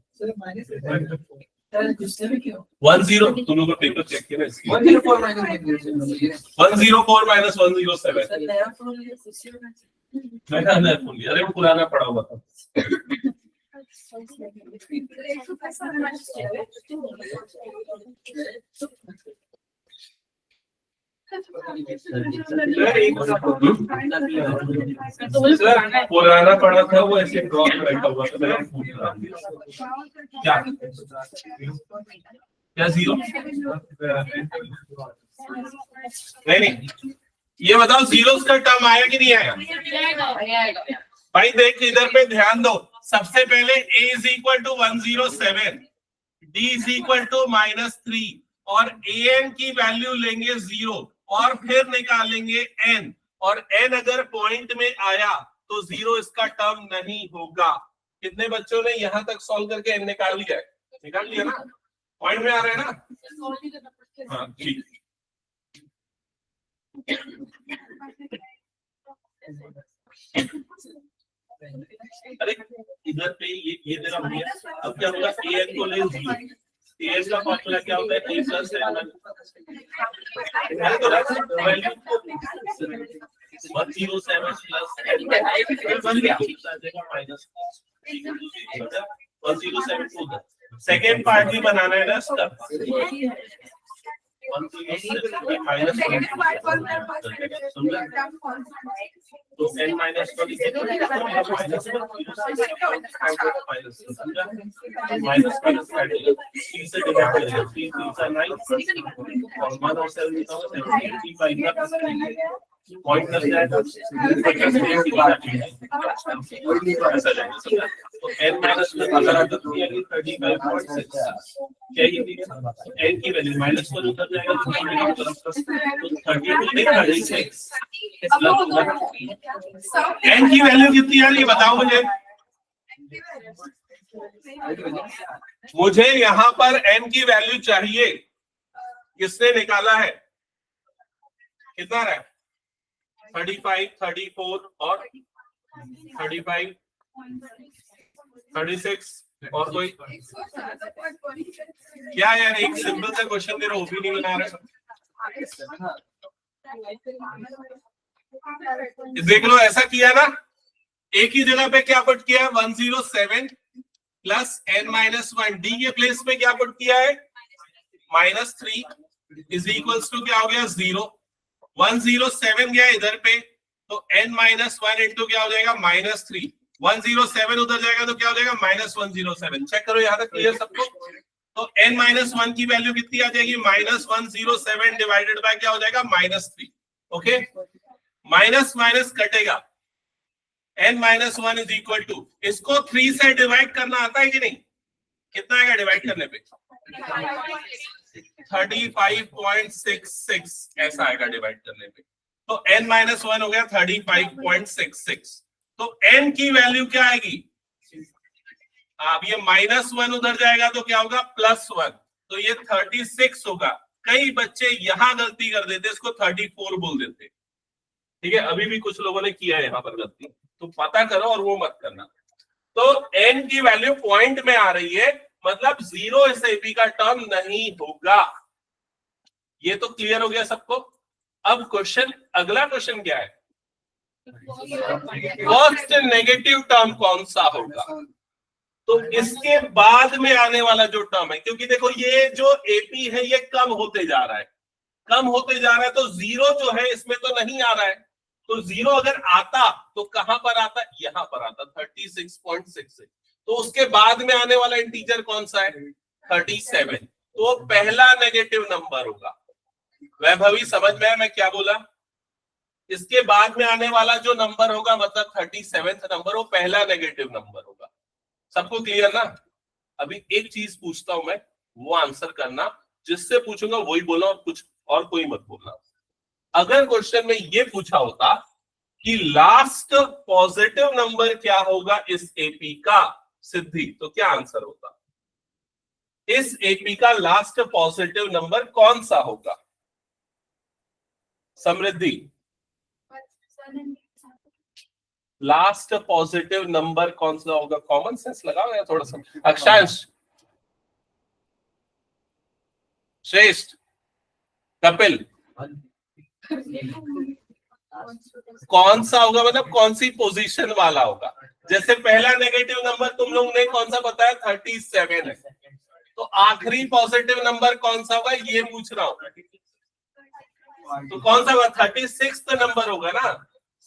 10 तुम लोग का पेपर चेक किया ना? 104 माइनस 107। अरे वो पुराना पड़ा हुआ था। पुराना पड़ा था वो, ऐसे ड्रॉ रखा हुआ था। मैं पूछ रहा हूँ क्या 0? नहीं, ये बताओ 0 का टर्म आया कि नहीं आया? भाई देख, इधर पे ध्यान दो। सबसे पहले a is equal to 107, d is equal to -3 और an की वैल्यू लेंगे 0 और फिर निकालेंगे n, और n अगर पॉइंट में आया तो 0 इसका टर्म नहीं होगा। कितने बच्चों ने यहां तक सॉल्व करके n निकाल लिया है? निकाल लिया ना? पॉइंट में आ रहा है ना? हाँ ठीक। अरे इधर पे ये तेरा हो गया। अब क्या होगा? an को ले 0। an का फॉर्मूला क्या होता है? a plus n। 107 plus -107। Second part भी बनाना है ना इसका। 107 तो n माइनस 27 पॉइंट लग जाएगा। तो n माइनस अगर 35.6 क्या ये n की वैल्यू -1 उतर जाएगा तो 36 n की वैल्यू कितनी आ रही है बताओ मुझे यहाँ पर n की वैल्यू चाहिए। किसने निकाला है? कितना रहा है? 35, 34 और 35, 36 और कोई क्या यार, एक सिंपल सा क्वेश्चन दे रहा हूँ, वो भी नहीं बना रहे। देख लो, ऐसा किया ना, एक ही जगह पे क्या पुट किया है? 107 प्लस n-1 डी के प्लेस में क्या पुट किया है? -3 इज इक्वल्स टू क्या हो गया? 0। 107 गया इधर पे तो n-1 इंटू क्या हो जाएगा? -3। 107 उधर जाएगा तो क्या हो जाएगा? -107। चेक करो यहाँ तक क्लियर सबको। तो n-1 की वैल्यू कितनी आ जाएगी? -107 डिवाइडेड बाय क्या हो जाएगा? -3। ओके, माइनस माइनस कटेगा, n-1 इज इक्वल टू, इसको 3 से डिवाइड करना आता है कि नहीं? कितना आएगा डिवाइड करने पे? 35.66 ऐसा आएगा डिवाइड करने पे। तो n-1 हो गया 35.66। तो n की वैल्यू क्या आएगी? अब ये -1 उधर जाएगा तो क्या होगा? +1, तो ये 36 होगा। कई बच्चे यहां गलती कर देते, इसको 34 बोल देते। ठीक है, अभी भी कुछ लोगों ने किया है यहाँ पर गलती, तो पता करो और वो मत करना। तो n की वैल्यू पॉइंट में आ रही है, मतलब 0 इस एपी का टर्म नहीं होगा। ये तो क्लियर हो गया सबको। अब क्वेश्चन, अगला क्वेश्चन क्या है? फर्स्ट नेगेटिव टर्म कौन सा होगा? तो इसके बाद में आने वाला जो टर्म है, क्योंकि देखो ये जो एपी है ये कम होते जा रहा है, कम होते जा रहा है, तो 0 जो है इसमें तो नहीं आ रहा है। तो 0 अगर आता तो कहां पर आता? यहां पर आता, 36.66। तो उसके बाद में आने वाला इंटीजर कौन सा है? 37। तो पहला नेगेटिव नंबर होगा। वैभवी समझ में है मैं क्या बोला? इसके बाद में आने वाला जो नंबर होगा, मतलब 37th नंबर, वो पहला नेगेटिव नंबर होगा। सबको क्लियर ना? अभी एक चीज पूछता हूं मैं, वो आंसर करना, जिससे पूछूंगा वही बोलना और कुछ और कोई मत बोलना। अगर क्वेश्चन में ये पूछा होता कि लास्ट पॉजिटिव नंबर क्या होगा इस एपी का, सिद्धि, तो क्या आंसर होता? इस एपी का लास्ट पॉजिटिव नंबर कौन सा होगा? समृद्धि, लास्ट पॉजिटिव नंबर कौन सा होगा? कॉमन सेंस लगाओ या थोड़ा सा। अक्षांश, श्रेष्ठ, कपिल, कौन सा होगा? मतलब कौन सी पोजीशन वाला होगा? जैसे पहला नेगेटिव नंबर तुम लोग ने कौन सा बताया? 37 है, तो आखिरी पॉजिटिव नंबर कौन सा होगा ये पूछ रहा हूं। तो कौन सा होगा? 36 नंबर होगा ना?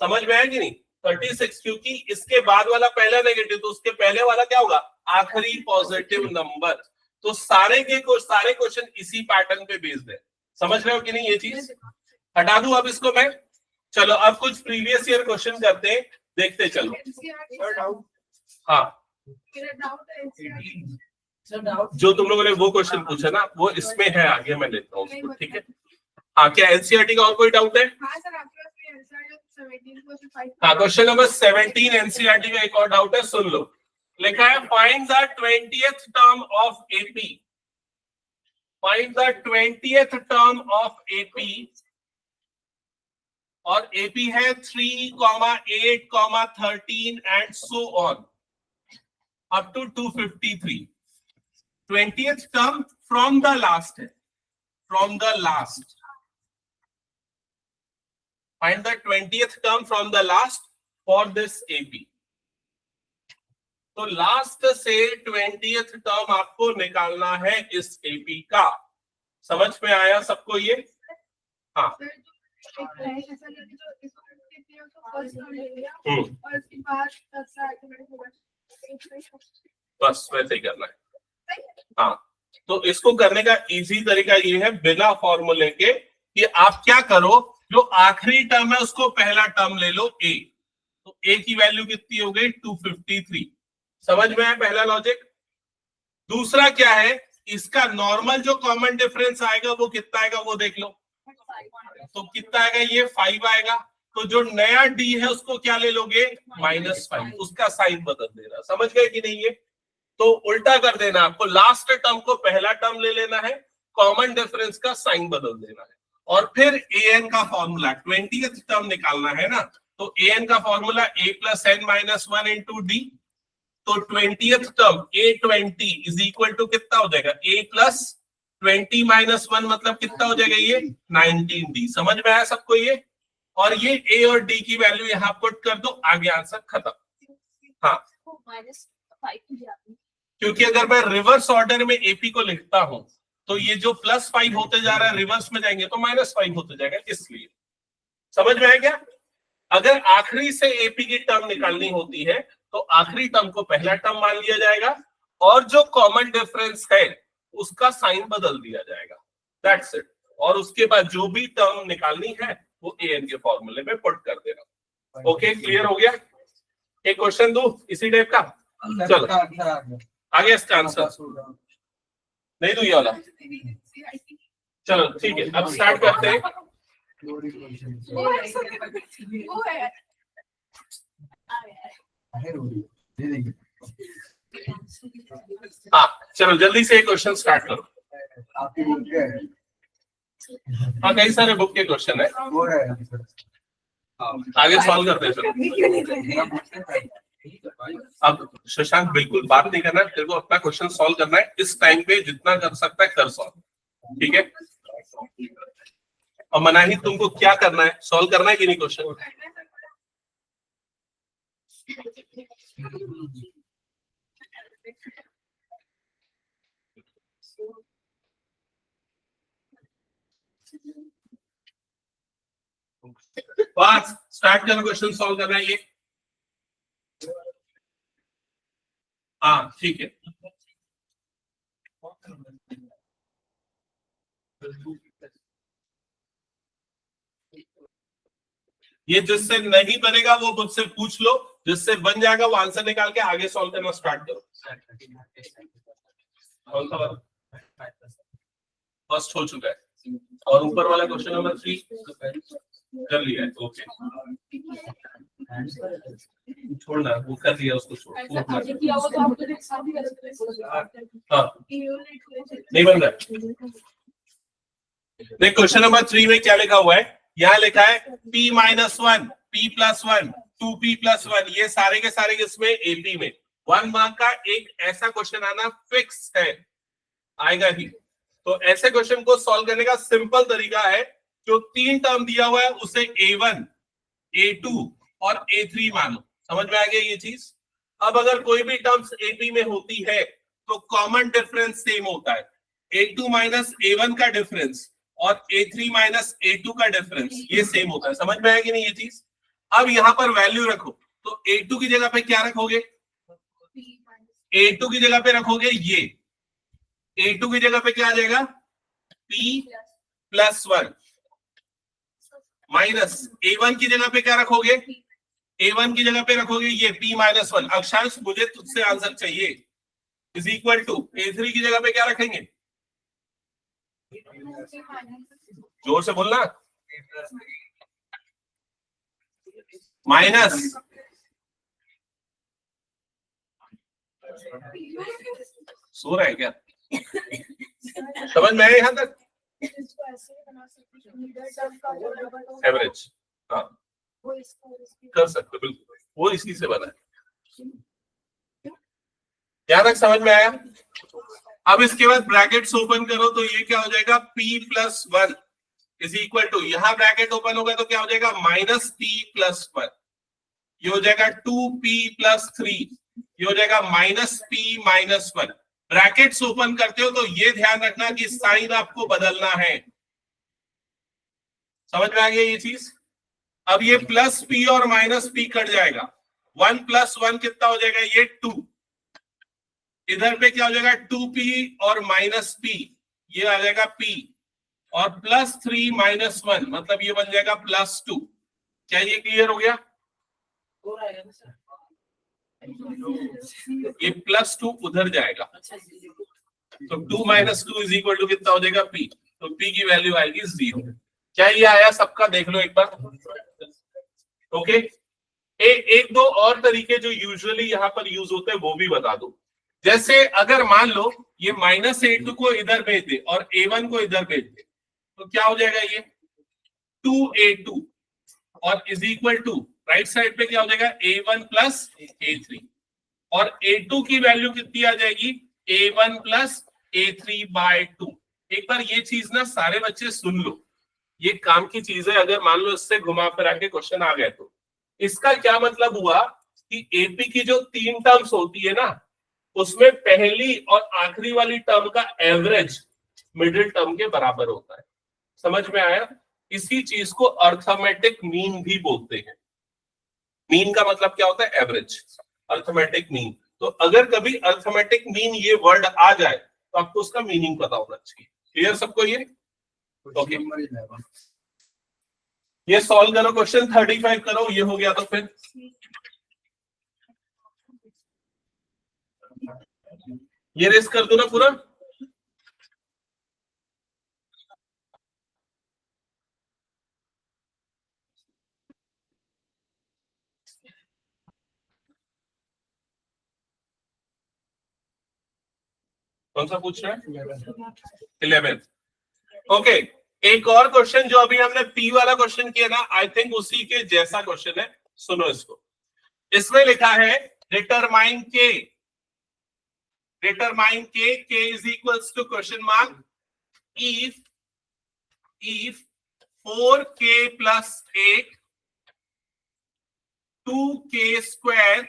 समझ में आया कि नहीं? 36, क्योंकि इसके बाद वाला पहला नेगेटिव, तो उसके पहले वाला क्या होगा? आखिरी पॉजिटिव नंबर। तो सारे क्वेश्चन इसी पैटर्न पे बेस्ड है। समझ रहे हो कि नहीं? ये चीज हटा दूं अब इसको मैं। चलो अब कुछ प्रीवियस ईयर क्वेश्चन करते हैं, देखते चलो। हाँ, जो तुम लोगों ने वो क्वेश्चन पूछा ना, वो इसमें है, आगे मैं लेता हूँ उसको। ठीक है, हाँ, क्या एनसीईआरटी का और कोई डाउट है? हाँ, क्वेश्चन नंबर 17 एनसीईआरटी का एक और डाउट है, सुन लो। लिखा है find the 20th term of AP, find the 20th term of AP, और एपी है 3, 8, 13 and so on up to 253। 20th term from the last है, from the last. Find the 20th term from the last for this AP. तो last से 20th term आपको निकालना है इस AP का। समझ में आया सबको ये? हाँ, बस वैसे ही करना है। हाँ, तो इसको करने का इजी तरीका ये है, बिना फॉर्मूले के, कि आप क्या करो, जो आखिरी टर्म है उसको पहला टर्म ले लो a, तो a की वैल्यू कितनी हो गई? 253। समझ में आया पहला लॉजिक? दूसरा क्या है इसका नॉर्मल जो कॉमन डिफरेंस आएगा वो कितना आएगा वो देख लो। तो कितना आएगा, ये 5 आएगा। तो जो नया डी है उसको क्या ले लोगे, -5, उसका साइन बदल देना। समझ गए कि नहीं? ये तो उल्टा कर देना, आपको लास्ट टर्म को पहला टर्म ले लेना है, कॉमन डिफरेंस का साइन बदल देना है, और फिर an का फॉर्मूला 20th टर्म निकालना है ना। तो an का फॉर्मूला a + n - 1 × d। तो 20th term a20 is equal to कितना हो जाएगा, a + 20 - 1 मतलब कितना हो जाएगा, ये 19d। समझ में आया सबको ये? और ये a और d की वैल्यू यहाँ पुट कर दो, आगे आंसर खत्म। हाँ, क्योंकि अगर मैं रिवर्स ऑर्डर में एपी को लिखता हूं तो ये जो +5 होते जा रहा है रिवर्स में जाएंगे तो -5 होते जाएगा, इसलिए। समझ में आया क्या? अगर आखिरी से एपी की टर्म निकालनी होती है तो आखिरी टर्म को पहला टर्म मान लिया जाएगा और जो कॉमन डिफरेंस है उसका साइन बदल दिया जाएगा, दैट्स इट। और उसके बाद जो भी टर्म निकालनी है वो an के फॉर्मूले में पुट कर देना। ओके, क्लियर हो गया? एक क्वेश्चन दो इसी टाइप का, चलो आगे इसका आंसर नहीं दो ये वाला। चलो ठीक है, अब स्टार्ट करते हैं। हाँ चलो जल्दी से क्वेश्चन स्टार्ट करो। हाँ कई सारे बुक के क्वेश्चन है, आगे सॉल्व करते हैं। अब शशांक बिल्कुल बात नहीं करना है, तेरे को अपना क्वेश्चन सॉल्व करना है। इस टाइम पे जितना कर सकता है कर सॉल्व, ठीक है? और मनाही तुमको क्या करना है, सॉल्व करना है कि नहीं क्वेश्चन? बस स्टार्ट करो, क्वेश्चन सॉल्व करना है ये। हाँ ठीक है, ये जिससे नहीं बनेगा वो मुझसे पूछ लो, जिससे बन जाएगा वो आंसर निकाल के आगे सॉल्व करना स्टार्ट करो। फर्स्ट हो चुका है और ऊपर वाला क्वेश्चन नंबर 3 कर लिया है। ओके छोड़ना, वो कर लिया उसको छोड़। हाँ नहीं बन रहा। देख क्वेश्चन नंबर 3 में क्या लिखा हुआ है, यहाँ लिखा है p - 1 p + 1 2p + 1, ये सारे के सारे इसमें एपी में 1 मार्क का एक ऐसा क्वेश्चन आना फिक्स है, आएगा ही। तो ऐसे क्वेश्चन को सॉल्व करने का सिंपल तरीका है, जो 3 टर्म दिया हुआ है उसे a1 a2 और a3 मानो। समझ में आ गया ये चीज? अब अगर कोई भी टर्म्स एपी में होती है तो कॉमन डिफरेंस सेम होता है, a2 - a1 का डिफरेंस और a3 - a2 का डिफरेंस ये सेम होता है। समझ में आया कि नहीं ये चीज? अब यहाँ पर वैल्यू रखो, तो a2 की जगह पे क्या रखोगे, a2 की जगह पे रखोगे ये, a2 की जगह पे क्या आ जाएगा, p + 1 माइनस a1 की जगह पे क्या रखोगे, a1 की जगह पे रखोगे ये p - 1। अक्षांश मुझे तुझसे आंसर चाहिए, इज इक्वल टू a3 की जगह पे क्या रखेंगे, जोर से बोलना, माइनस सो रहा है क्या? समझ में आया यहां तक? एवरेज हाँ कर सकते बिल्कुल, वो इसी से बना है। यहां तक समझ में आया? अब इसके बाद ब्रैकेट्स ओपन करो तो ये क्या हो जाएगा, p + 1 इज इक्वल टू, यहां ब्रैकेट ओपन होगा तो क्या हो जाएगा, -p + 1, ये हो जाएगा 2p + 3, ये हो जाएगा -p - 1। ब्रैकेट्स ओपन करते हो तो ये ध्यान रखना कि साइन आपको बदलना है। समझ में आ गया ये चीज? अब ये +p और -p कट जाएगा, 1 + 1 कितना हो जाएगा, ये 2, इधर पे क्या हो जाएगा 2p और -p, ये आ जाएगा p, और +3 - 1 मतलब ये बन जाएगा +2। क्या ये क्लियर हो गया? ये +2 उधर जाएगा, तो 2 माइनस 2 इज इक्वल टू कितना हो जाएगा p, तो p की वैल्यू आएगी 0। क्या ये आया सबका? देख लो एक बार। ओके, एक दो और तरीके जो यूजुअली यहाँ पर यूज होते हैं वो भी बता दो। जैसे अगर मान लो ये -a2 को इधर भेज दे और a1 को इधर भेज दे, तो क्या हो जाएगा? ये 2a2 और is equal to right side पे क्या हो जाएगा? a1 प्लस a3, और a2 की वैल्यू कितनी आ जाएगी? a1 plus a3/2। एक बार ये चीज ना सारे बच्चे सुन लो, ये काम की चीज है। अगर मान लो इससे घुमा फिरा के क्वेश्चन आ गए तो इसका क्या मतलब हुआ कि एपी की जो 3 टर्म्स होती है ना, उसमें पहली और आखिरी वाली टर्म का एवरेज मिडिल टर्म के बराबर होता है। समझ में आया? इसी चीज को अर्थमेटिक मीन भी बोलते हैं। मीन का मतलब क्या होता है? Average, arithmetic mean. तो अगर कभी अर्थमेटिक मीन ये वर्ड आ जाए तो आपको उसका मीनिंग पता होना चाहिए। क्लियर सबको ये? ओके, ये सॉल्व करो, क्वेश्चन 35 करो, ये हो गया तो फिर ये रेस कर दो ना पूरा। कौन सा पूछ रहा है? 11। ओके, एक और क्वेश्चन जो अभी हमने पी वाला क्वेश्चन किया ना, आई थिंक उसी के जैसा क्वेश्चन है। सुनो इसको। इसमें लिखा है determine k, determine k is equals to question mark if 4k plus 8 2k square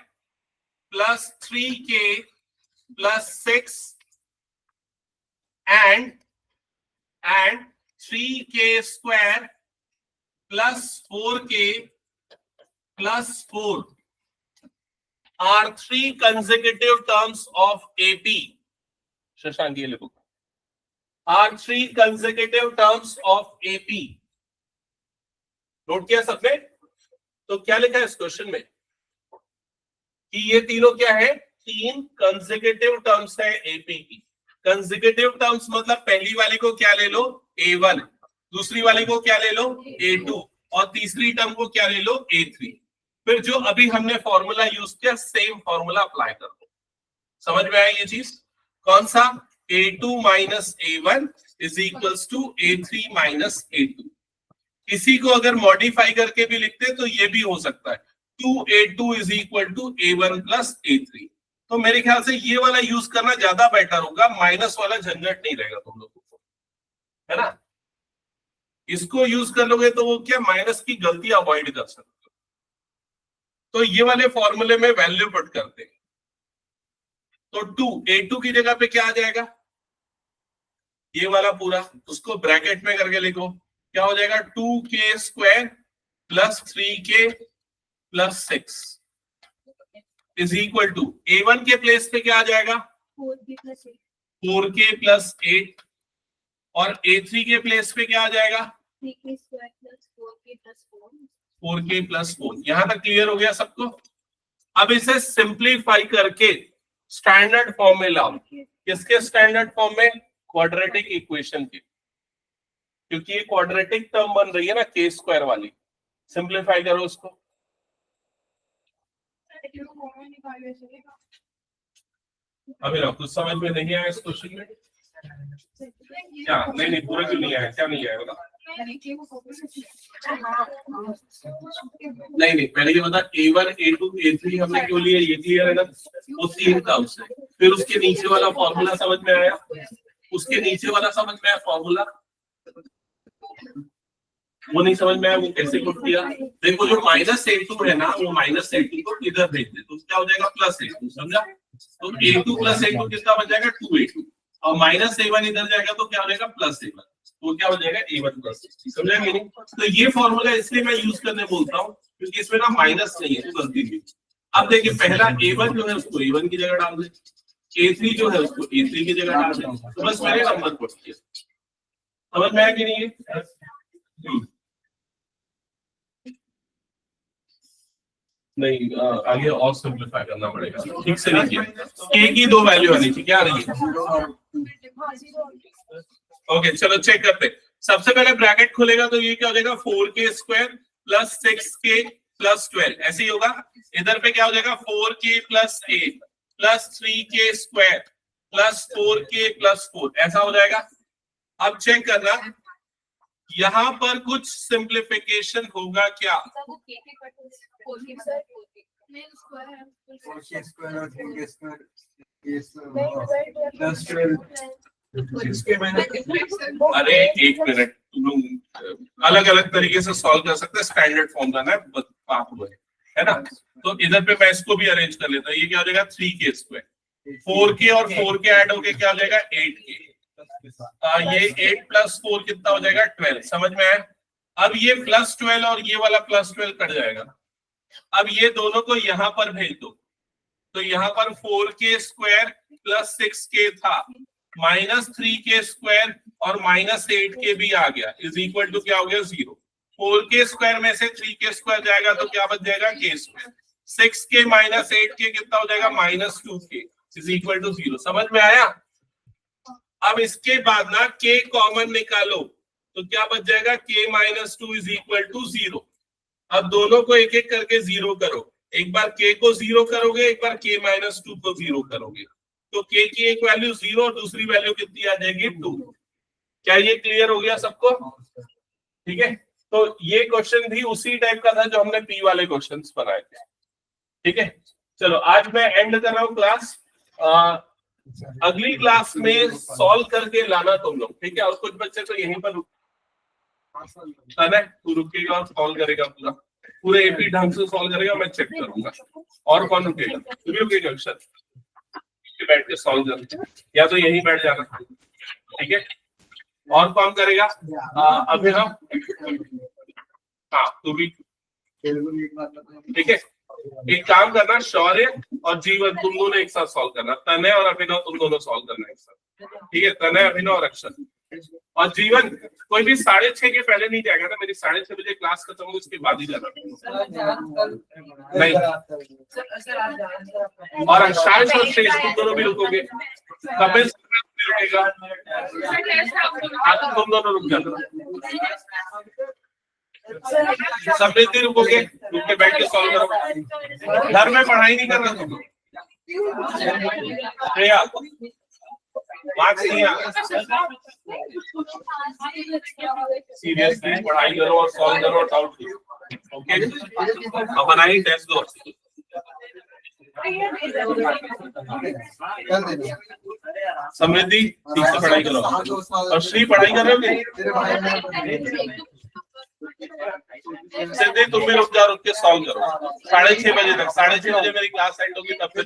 plus 3k plus 6 and 3k square plus 4k plus 4 are 3 consecutive terms of AP. Shashank ये लिखो, are 3 consecutive terms of AP. Note किया सबने? तो क्या लिखा है इस question में कि ये तीनों क्या है? 3 कंसेक्यूटिव टर्म्स है एपी की। कंसेक्यूटिव टर्म्स मतलब पहली वाले को क्या ले लो? A1, दूसरी वाले को क्या ले लो? A2, और तीसरी टर्म को क्या ले लो? A3। फिर जो अभी हमने फॉर्मूला यूज किया, सेम फॉर्मूला अप्लाई कर दो। समझ में आया ये चीज? कौन सा? A2 minus A1 is equals to A3 minus A2। इसी को अगर मॉडिफाई करके भी लिखते तो ये भी हो सकता है 2A2 is equal to A1 plus A3। तो मेरे ख्याल से ये वाला यूज करना ज्यादा बेटर होगा, माइनस वाला झंझट नहीं रहेगा तुम लोगों को, है ना? इसको यूज कर लोगे तो वो क्या माइनस की गलती अवॉइड कर सकते हो। तो ये वाले फॉर्मूले में वैल्यू पुट करते हैं, तो 2A2 की जगह पे क्या आ जाएगा? ये वाला पूरा, उसको ब्रैकेट में करके लिखो, क्या हो जाएगा? 2k square plus 3k plus 6 is equal to A1 के प्लेस पे क्या आ जाएगा? 4k प्लस 8, और A3 के प्लेस पे क्या आ जाएगा? 4k plus 4। यहां तक क्लियर हो गया सबको? अब इसे सिंप्लीफाई करके स्टैंडर्ड फॉर्म में लाओ। किसके स्टैंडर्ड फॉर्म में? क्वाड्रेटिक इक्वेशन के, क्योंकि ये क्वाड्रेटिक टर्म बन रही है ना k स्क्वायर वाली। सिंप्लीफाई करो उसको। अभी ना कुछ समझ में नहीं आया इस क्वेश्चन में? क्या नहीं पूरा क्यों नहीं आया? क्या नहीं आया बता? नहीं पहले ये बता, A1 A2 A3 हमने क्यों लिया? ये क्लियर है ना? वो 3 टर्म्स है। फिर उसके नीचे वाला फॉर्मूला समझ में आया? उसके नीचे वाला समझ में आया फॉर्मूला? वो नहीं समझ में आया, वो कैसे पुट किया? देखो जो -A2 है ना, वो -A2 को इधर भेज दे तो क्या हो जाएगा? +A2। समझा? तो A2 + A2 कितना बन जाएगा? 2A2, और -A1 इधर जाएगा तो क्या हो जाएगा? +A1, तो क्या हो जाएगा? A1 + A2। समझा कि नहीं? तो ये फॉर्मूला इसलिए मैं यूज करने बोलता हूँ क्योंकि इसमें ना माइनस नहीं है, तो गलती हुई। अब देखिए, पहला A1 जो है उसको A1 की जगह डाल दे, A3 जो है उसको A3 की जगह डाल दे, तो बस मैंने नंबर पुट किया। समझ में आया कि नहीं? नहीं, आगे और सिंप्लीफाई करना पड़ेगा। ठीक से लिखिए, k की 2 वैल्यू आनी चाहिए। क्या आ रही है? ओके चलो चेक करते हैं। सबसे पहले ब्रैकेट खुलेगा तो ये क्या हो जाएगा 4k square plus 6k plus 12 ऐसे ही होगा। इधर पे क्या हो जाएगा 4k plus 8 plus 3k square plus 4k plus 4 ऐसा हो जाएगा। अब चेक करना यहाँ पर कुछ सिंप्लीफिकेशन होगा क्या? अरे एक मिनट, तुम लोग अलग अलग तरीके से सॉल्व कर सकते हैं, स्टैंडर्ड फॉर्म का ना बात हुआ है ना। तो इधर पे मैं इसको भी अरेंज कर लेता हूँ। ये क्या हो जाएगा 3k स्क्वायर, 4k और 4k ऐड होके क्या हो जाएगा 8k। ये 8 प्लस 4 कितना हो जाएगा 12। समझ में आया? अब ये प्लस 12 और ये वाला प्लस 12 कट जाएगा। अब ये दोनों को यहाँ पर भेज दो तो यहाँ पर 4k स्क्वायर प्लस 6k था, माइनस 3k स्क्वायर और माइनस 8k भी आ गया, इज इक्वल टू क्या हो गया 0। 4k स्क्वायर में से 3k स्क्वायर जाएगा तो क्या बच जाएगा k square. 6k minus 8k कितना हो जाएगा minus 2k is equal to 0। समझ में आया? अब इसके बाद ना k कॉमन निकालो तो क्या बच जाएगा k minus 2 is equal to 0। अब दोनों को एक एक करके 0 करो। एक बार k को 0 करोगे, एक बार k माइनस 2 को 0 करोगे तो k की एक वैल्यू 0 और दूसरी वैल्यू कितनी आ जाएगी 2। क्या ये क्लियर हो गया सबको? ठीक है, तो ये क्वेश्चन भी उसी टाइप का था जो हमने p वाले क्वेश्चंस बनाए थे। ठीक है, चलो आज मैं एंड कर रहा हूँ क्लास। अगली क्लास में सॉल्व करके लाना तुम लोग, ठीक है। और कुछ बच्चे तो यहीं पर तू रुकेगा और सॉल्व करेगा, पूरे एपी ढंग से सॉल्व करेगा, मैं चेक करूंगा। और कौन रुकेगा? तू भी रुकेगा अक्षर, बैठ के सॉल्व कर, या तो यहीं बैठ जाना, ठीक है। और कौन करेगा? अभिनव, हाँ तू भी, ठीक है। एक काम करना, शौर्य और जीवन तुम दोनों एक साथ सॉल्व करना, तनय और अभिनव तुम दोनों सॉल्व करना एक साथ, ठीक है। तनय, अभिनव और अक्षर। और जीवन कोई भी 6:30 के पहले नहीं जाएगा ना, मेरी 6:30 बजे क्लास खत्म होगी उसके बाद ही जाना। नहीं, और शायद और शेष तुम दोनों भी रुकोगे, कपिल रुकेगा, तुम दोनों रुक जाना, समृद्धि रुकोगे, रुक के बैठ के सॉल्व करो। घर में पढ़ाई नहीं करना तुम, मार्क्स नहीं आया, सीरियसली पढ़ाई करो और सॉल्व करो और डाउट करो, ओके। अब बनाइए टेस्ट दो। समृद्धि ठीक से पढ़ाई करो, और श्री पढ़ाई कर रहे हो? सिद्धि तुम भी रुक जाओ, रुक के सॉल्व करो 6:30 बजे तक। 6:30 बजे मेरी क्लास एंड होगी, तब फिर